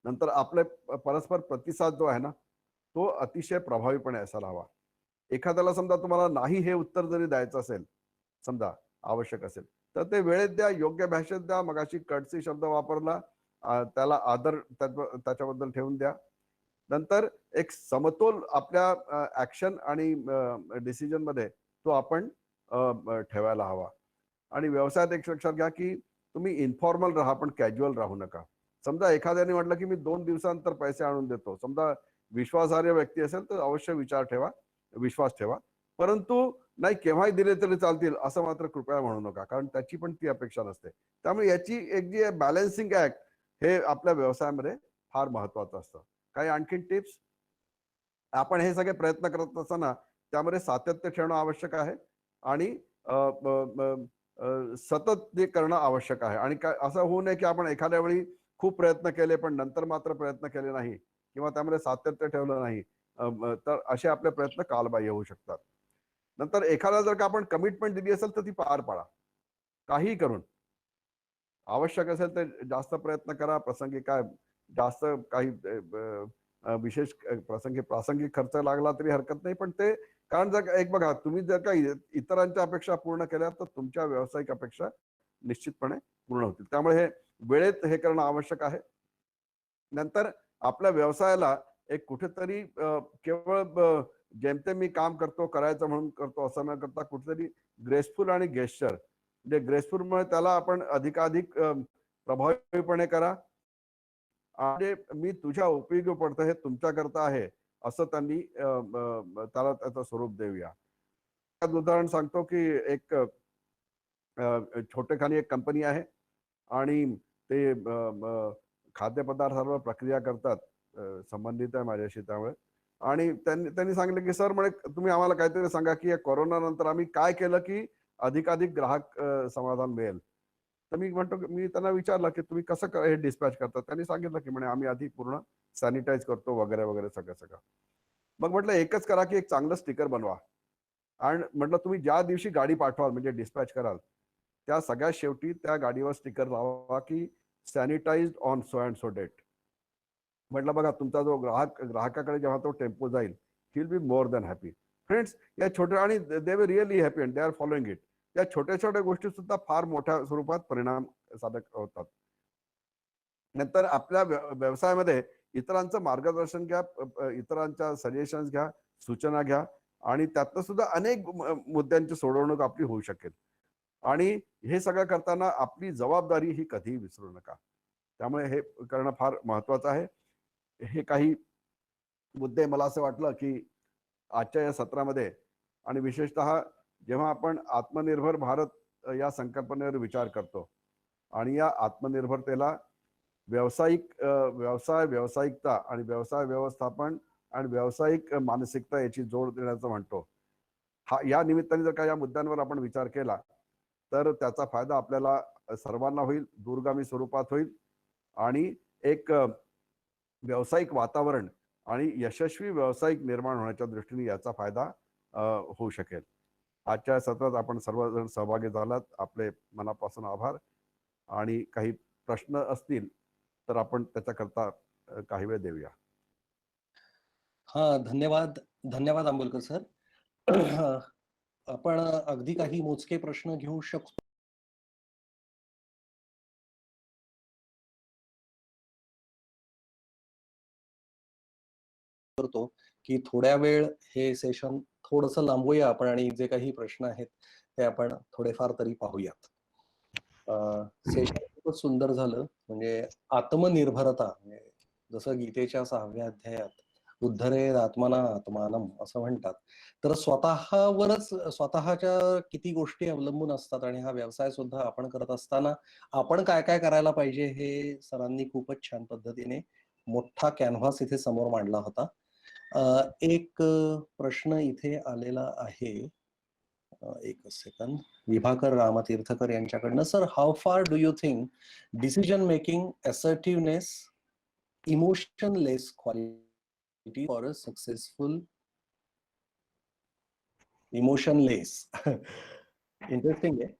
नंतर आपले परस्पर प्रतिसाद जो आहे ना, तो अतिशय प्रभावीपणे असायला हवा. एखाद्याला समजा तुम्हाला नाही हे उत्तर जरी द्यायचं असेल, समजा आवश्यक असेल, तर ते वेळेत द्या, योग्य भाषेत द्या. मगाशी कटसी शब्द वापरला, त्याला आदर त्याच्याबद्दल ठेवून द्या. नंतर एक समतोल आपल्या ऍक्शन आणि डिसिजन मध्ये तो आपण ठेवायला हवा. आणि व्यवसायात एक लक्षात घ्या की तुम्ही इन्फॉर्मल राहा पण कॅज्युअल राहू नका. समजा एखाद्याने म्हटलं की मी 2 दिवसानंतर पैसे आणून देतो, समजा विश्वासार्ह व्यक्ती असेल तर अवश्य विश्वास ठेवा. परंतु नाही केव्हाही दिले तरी चालतील असं मात्र कृपया म्हणू नका, कारण त्याची पण ती अपेक्षा नसते. त्यामुळे याची एक जी बॅलन्सिंग ऍक्ट हे आपल्या व्यवसायामध्ये फार महत्वाचं असतं. काही आणखीन टिप्स? आपण हे सगळे प्रयत्न करत असताना त्यामध्ये सातत्य ठेवणं आवश्यक आहे आणि सतत ते करणं आवश्यक आहे. आणि काय असं होऊ नये की आपण एखाद्या वेळी खूप प्रयत्न केले पण नंतर मात्र प्रयत्न केले नाही किंवा त्यामध्ये सातत्य ठेवलं नाही, तर असे आपले प्रयत्न कालबाह्य होऊ शकतात. नंतर एखादा जर का आपण कमिटमेंट दिली असेल तर ती पार पाडा, काहीही करून. आवश्यक असेल तर जास्त प्रयत्न करा, प्रसंगी काय जास्त काही विशेष प्रसंगी प्रासंगिक खर्च लागला तरी हरकत नाही. पण ते कारण जर एक बघा, तुम्ही जर का इतरांच्या अपेक्षा पूर्ण केल्या तर तुमच्या व्यावसायिक अपेक्षा निश्चितपणे पूर्ण होतील. त्यामुळे हे वेळेत हे करणं आवश्यक आहे. नंतर आपल्या व्यवसायाला एक कुठेतरी केवळ जेमतेम मी काम करतो, करायचं म्हणून करतो असं न करता कुठेतरी ग्रेसफुल आणि गेस्चर, म्हणजे ग्रेसफुलमुळे त्याला आपण अधिकाधिक प्रभावीपणे करा आणि मी तुझ्या उपयोगी पडतो हे तुमच्याकरता आहे असं त्यांनी त्याला त्याचं स्वरूप देऊया. उदाहरण सांगतो की एक छोटेखानी एक कंपनी आहे आणि ते खाद्यपदार्थांवर प्रक्रिया करतात. संबंधित आहे माझ्याशी त्यामुळे. आणि त्यांनी त्यांनी सांगितलं की सर म्हणे तुम्ही आम्हाला काहीतरी सांगा की या कोरोना नंतर आम्ही काय केलं की अधिकाधिक ग्राहक समाधान मिळेल. तर मी म्हणतो मी त्यांना विचारलं की तुम्ही कसं हे डिस्पॅच करता. त्यांनी सांगितलं की म्हणे आम्ही आधी पूर्ण सॅनिटाईज करतो वगैरे वगैरे सगळं सगळं. मग म्हटलं एकच करा की एक चांगलं स्टिकर बनवा आणि म्हटलं तुम्ही ज्या दिवशी गाडी पाठवाल म्हणजे डिस्पॅच कराल त्या सगळ्यात शेवटी त्या गाडीवर स्टिकर लावा की sanitized on so and so date. म्हटलं बघा तुमचा जो ग्राहकाकडे जेव्हा तो टेम्पो जाईल he will be more than happy. Friends, या छोट्या आणि they were really happy and they are following it. या छोट्या छोट्या गोष्टी सुद्धा फार मोठ्या स्वरूपात परिणाम साधक होतात. नंतर आपल्या व्यवसायामध्ये इतरांचं मार्गदर्शन घ्या, इतरांच्या सजेशन्स घ्या, सूचना घ्या आणि त्यातनं सुद्धा अनेक मुद्द्यांची सोडवणूक आपली होऊ शकेल. आणि हे सगळं करताना आपली जबाबदारी ही कधीही विसरू नका. त्यामुळे हे करणं फार महत्वाचं आहे. हे काही मुद्दे मला असं वाटलं की आजच्या या सत्रामध्ये आणि विशेषतः जेव्हा आपण आत्मनिर्भर भारत या संकल्पनेवर विचार करतो आणि या आत्मनिर्भरतेला व्यावसायिकता आणि व्यवसाय व्यवस्थापन आणि व्यावसायिक मानसिकता याची जोड देण्याचं म्हणतो. या निमित्ताने जर का या मुद्द्यांवर आपण विचार केला तर त्याचा फायदा आपल्याला सर्वांना होईल, दूरगामी स्वरूपात होईल आणि एक व्यावसायिक वातावरण आणि यशस्वी व्यावसायिक निर्माण होण्याच्या दृष्टीने याचा फायदा होऊ शकेल. आजच्या सत्रात आपण सर्वजण सहभागी झालात, आपले मनापासून आभार. आणि काही प्रश्न असतील तर आपण त्याच्याकरता काही वेळ देऊया. धन्यवाद. धन्यवाद आंबोलकर सर. आपण अगदी काही मोजके प्रश्न घेऊ शकतो. करतो की थोड्या वेळ हे सेशन थोडंसं लांबवूया आपण आणि जे काही प्रश्न आहेत ते आपण थोडेफार तरी पाहूयात. सेशन खूपच सुंदर झालं. म्हणजे आत्मनिर्भरता, म्हणजे जसं गीतेच्या 6व्या अध्यायात उद्धरेद आत्मना आत्मानम असं म्हणतात. तर स्वतःवरच स्वतःच्या किती गोष्टी अवलंबून असतात आणि हा व्यवसाय सुद्धा आपण करत असताना आपण काय काय करायला पाहिजे हे सरांनी खूपच छान पद्धतीने मोठा कॅनव्हास इथे समोर मांडला होता. एक प्रश्न इथे आलेला आहे. एक सेकंद. विभाकर रामतीर्थकर यांच्याकडनं, sir how far do you think decision making assertiveness emotionless quality for a successful emotionless. Interesting आहे.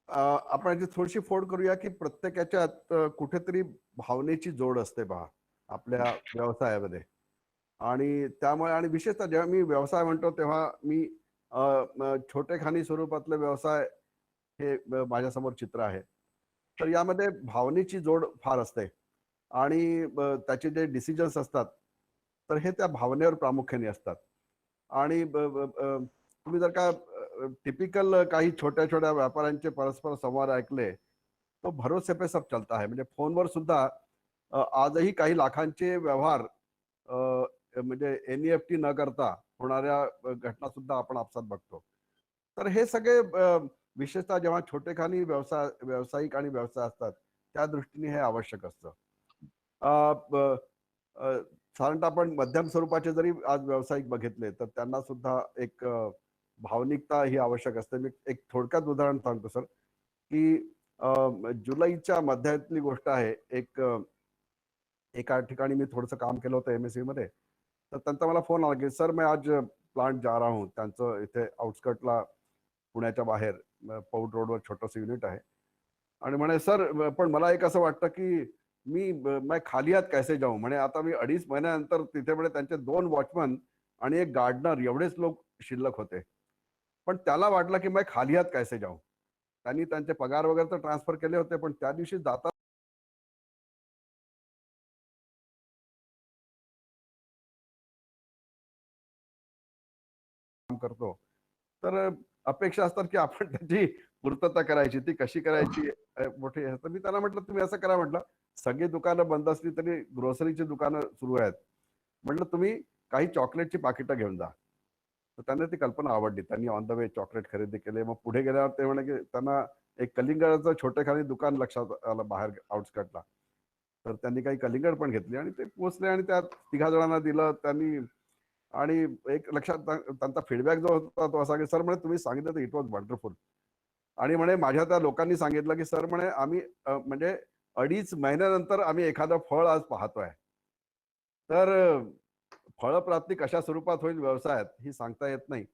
आपण याची थोडीशी फोड करूया की प्रत्येकाच्यात कुठेतरी भावनेची जोड असते पहा आपल्या व्यवसायामध्ये. आणि त्यामुळे आणि विशेषतः जेव्हा मी व्यवसाय म्हणतो तेव्हा मी छोटेखानी स्वरूपातले व्यवसाय हे माझ्यासमोर चित्र आहे. तर यामध्ये भावनेची जोड फार असते आणि त्याचे जे डिसिजन्स असतात तर हे त्या भावनेवर प्रामुख्याने असतात. आणि तुम्ही जर का टिपिकल काही छोट्या छोट्या व्यापाऱ्यांचे परस्पर संवाद ऐकले तो भरोसे पे सब चलता है. म्हणजे फोनवर सुद्धा आजही काही लाखांचे व्यवहार म्हणजे NEFT न करता होणाऱ्या घटना सुद्धा आपण आपसात बघतो. तर हे सगळे विशेषतः जेव्हा छोटेखानी व्यावसायिक आणि व्यवसाय असतात त्या दृष्टीने हे आवश्यक असतं. साधारणतः आपण मध्यम स्वरूपाचे जरी आज व्यावसायिक बघितले तर त्यांना सुद्धा एक भावनिकता ही आवश्यक असते. मी एक थोडक्यात उदाहरण सांगतो सर की जुलैच्या मध्यातली गोष्ट आहे. एका ठिकाणी मी थोडंसं काम केलं होतं MSC मध्ये. तर त्यांचा मला फोन आला की सर मैं आज प्लांट जा रहा हूँ. त्यांचं इथे आउटस्कटला पुण्याच्या बाहेर पौड रोडवर छोटंसं युनिट आहे. आणि म्हणे सर पण मला एक असं वाटतं की मैं खाली हात कैसे जाऊ. म्हणे आता मी 2.5 महिन्यानंतर तिथे म्हणे त्यांचे 2 वॉचमन आणि एक गार्डनर एवढेच लोक शिल्लक होते. पण त्याला वाटलं की मैं खाली हात कैसे जाऊ. त्यांनी त्यांचे पगार वगैरे तर ट्रान्सफर केले होते पण त्या दिवशी जाता करतो तर अपेक्षा असतात की आपण त्याची पूर्तता करायची. ती कशी करायची मोठी. तर मी त्याला म्हटलं तुम्ही असं करा, म्हटलं सगळी दुकानं बंद असली तरी ग्रोसरीची दुकानं सुरू आहेत. म्हटलं तुम्ही काही चॉकलेटची पाकिटं घेऊन जा. तर त्यांना ती कल्पना आवडली. त्यांनी ऑन द वे चॉकलेट खरेदी केले. मग पुढे गेल्यावर ते म्हणे की त्यांना एक कलिंगडाचं छोटेखानी दुकान लक्षात आलं बाहेर आउटस्कटला. तर त्यांनी काही कलिंगड पण घेतली आणि ते पोचले आणि त्या 3 जणांना दिलं त्यांनी. आणि एक लक्षात त्यांचा फीडबॅक जो होता तो असा की सर म्हणे तुम्ही सांगितलं तर इट वॉज वंडरफुल. आणि म्हणे माझ्या त्या लोकांनी सांगितलं की सर म्हणे आम्ही म्हणजे 2.5 महिन्यानंतर आम्ही एखादं फळ आज पाहतोय. तर फळप्राप्ती कशा स्वरूपात होईल व्यवसायात ही सांगता येत नाही.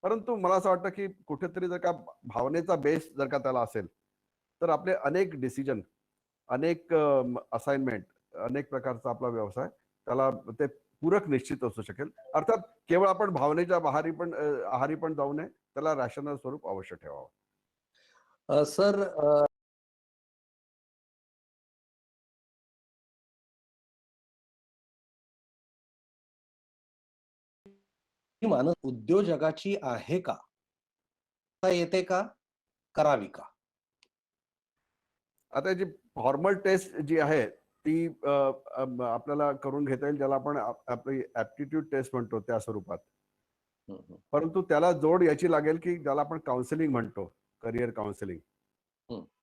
परंतु मला असं वाटतं की कुठेतरी जर का भावनेचा बेस जर का त्याला असेल तर आपले अनेक डिसिजन, अनेक असाइनमेंट, अनेक प्रकारचा आपला व्यवसाय त्याला ते पूरक निश्चित असू शकेल. अर्थात केवळ आपण भावनेच्या आहारी पण जाऊ नये. त्याला रॅशनल स्वरूप अवश्य ठेवावं. सर मानस उद्योजकाची आहे का? येते का? करावी का? आता जी फॉर्मल टेस्ट जी आहे ती आपल्याला करून घेता येईल, ज्याला आपण आपली ऍप्टिट्यूड टेस्ट म्हणतो त्या स्वरूपात. परंतु त्याला जोड याची लागेल की ज्याला आपण काउन्सिलिंग म्हणतो, करिअर काउन्सिलिंग.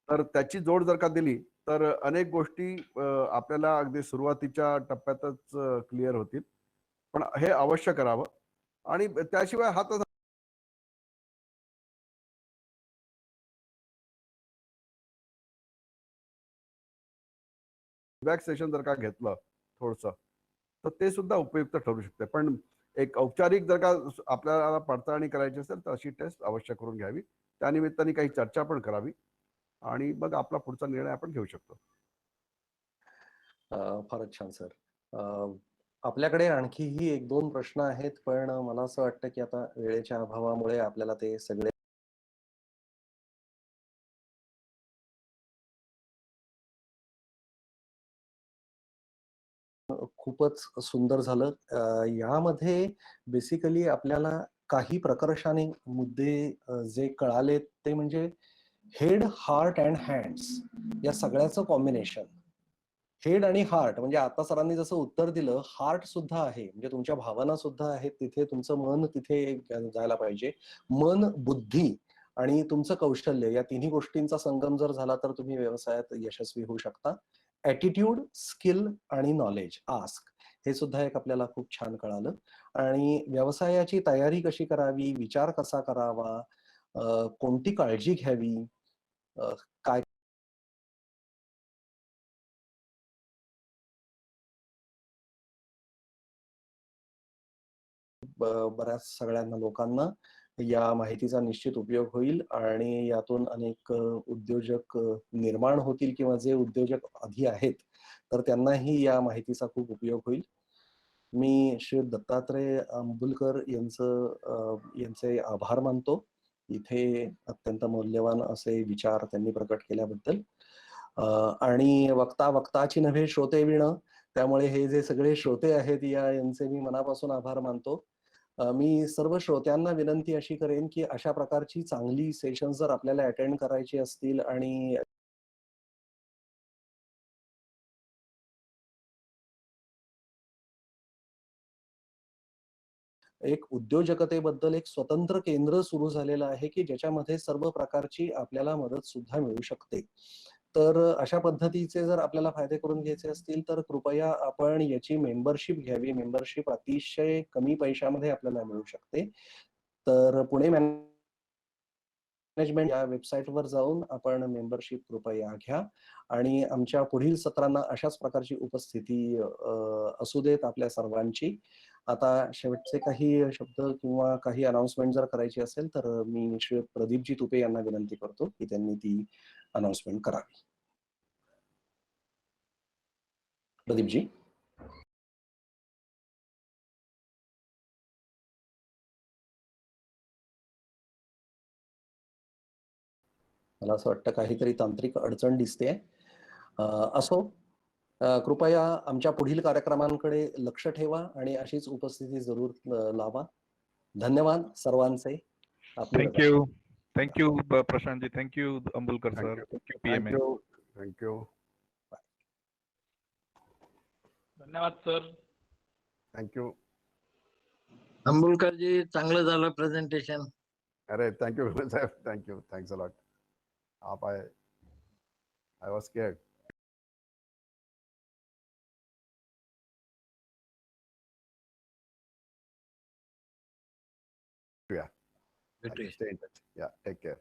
तर त्याची जोड जर का दिली तर अनेक गोष्टी आपल्याला अगदी सुरुवातीच्या टप्प्यातच क्लिअर होतील. पण हे अवश्य करावं. आणि त्याशिवाय हा तर फीडबॅक सेशन जर का घेतलं थोडंसं, तर ते सुद्धा उपयुक्त ठरू शकते. पण एक औपचारिक जर का आपल्याला पडताळणी करायची असेल तर अशी टेस्ट अवश्य करून घ्यावी. त्यानिमित्ताने काही चर्चा पण करावी आणि मग आपला पुढचा निर्णय आपण घेऊ शकतो. फारच छान सर. आपल्याकडे आणखीही 1-2 प्रश्न आहेत, पण मला असं वाटतं की आता वेळेच्या अभावामुळे आपल्याला ते सगळे खूपच सुंदर झालं. यामध्ये बेसिकली आपल्याला काही प्रकर्षाने मुद्दे जे कळाले ते म्हणजे हेड, हार्ट अँड हँड्स या सगळ्याचं कॉम्बिनेशन. हेड आणि हार्ट म्हणजे आता सरांनी जसं उत्तर दिलं, हार्ट सुद्धा आहे. म्हणजे तुमच्या भावना सुद्धा आहेत तिथे, तुमचं मन तिथे जायला पाहिजे. मन, बुद्धी आणि तुमचं कौशल्य या तिन्ही गोष्टींचा संगम जर झाला तर तुम्ही व्यवसायात यशस्वी होऊ शकता. ॲटिट्यूड, स्किल आणि नॉलेज, आस्क हे सुद्धा एक आपल्याला खूप छान कळालं. आणि व्यवसायाची तयारी कशी करावी, विचार कसा करावा, कोणती काळजी घ्यावी, काय बऱ्याच सगळ्यांना लोकांना या माहितीचा निश्चित उपयोग होईल आणि यातून अनेक उद्योजक निर्माण होतील किंवा जे उद्योजक आधी आहेत, तर त्यांनाही या माहितीचा खूप उपयोग होईल. मी श्री दत्तात्रय अंबुलकर यांचे आभार मानतो. इथे अत्यंत मौल्यवान असे विचार त्यांनी प्रकट केल्याबद्दल. आणि वक्ता वक्ताची नव्हे श्रोते विण, त्यामुळे हे जे सगळे श्रोते आहेत यांचे मी मनापासून आभार मानतो. मी सर्व श्रोत्यांना विनंती अशी करेन, की अशा प्रकारची चांगली सेशन्स जर आपल्याला अटेंड करायची असतील आणि एक उद्योजकतेबद्दल एक स्वतंत्र केंद्र सुरू झालेलं आहे, की ज्याच्यामध्ये सर्व प्रकारची आपल्याला मदत सुद्धा मिळू शकते. तर अशा पद्धतीचे जर आपल्याला फायदे करून घ्यायचे असतील, तर कृपया आपण याची मेंबरशिप घ्यावी. मेंबरशिप अतिशय कमी पैशामध्ये आपल्याला मिळू शकते. तर पुणे मॅनेजमेंट या वेबसाईटवर जाऊन आपण मेंबरशिप कृपया घ्या आणि आमच्या पुढील सत्रांना अशाच प्रकारची उपस्थिती असू देत आपल्या सर्वांची. आता शेवटचे काही शब्द किंवा काही अनाउन्समेंट जर करायची असेल, तर मी श्री प्रदीपजी तुपे यांना विनंती करतो, की त्यांनी ती अनाउन्समेंट करावी. प्रदीपजी. मला असं वाटतं काहीतरी तांत्रिक अडचण दिसतेय. असो, कृपया आमच्या पुढील कार्यक्रमांकडे लक्ष ठेवा आणि अशीच उपस्थिती जरूर लावा. धन्यवाद सर्वांचे. आपली Thank रजा. you. Thank you, Prashant ji. Thank you, Ambulkar sir. Thank you. Thank you, PMA. Thank you. Thank you. धन्यवाद सर. थँक्यू. अंबुलकरजी चांगलं झालं प्रेझेंटेशन. अरे thank you Saheb. Thank you. Thanks a lot. आप आय वॉज स्केअर्ड. Yeah. भेटूया. Stay in touch. Yeah. Take care.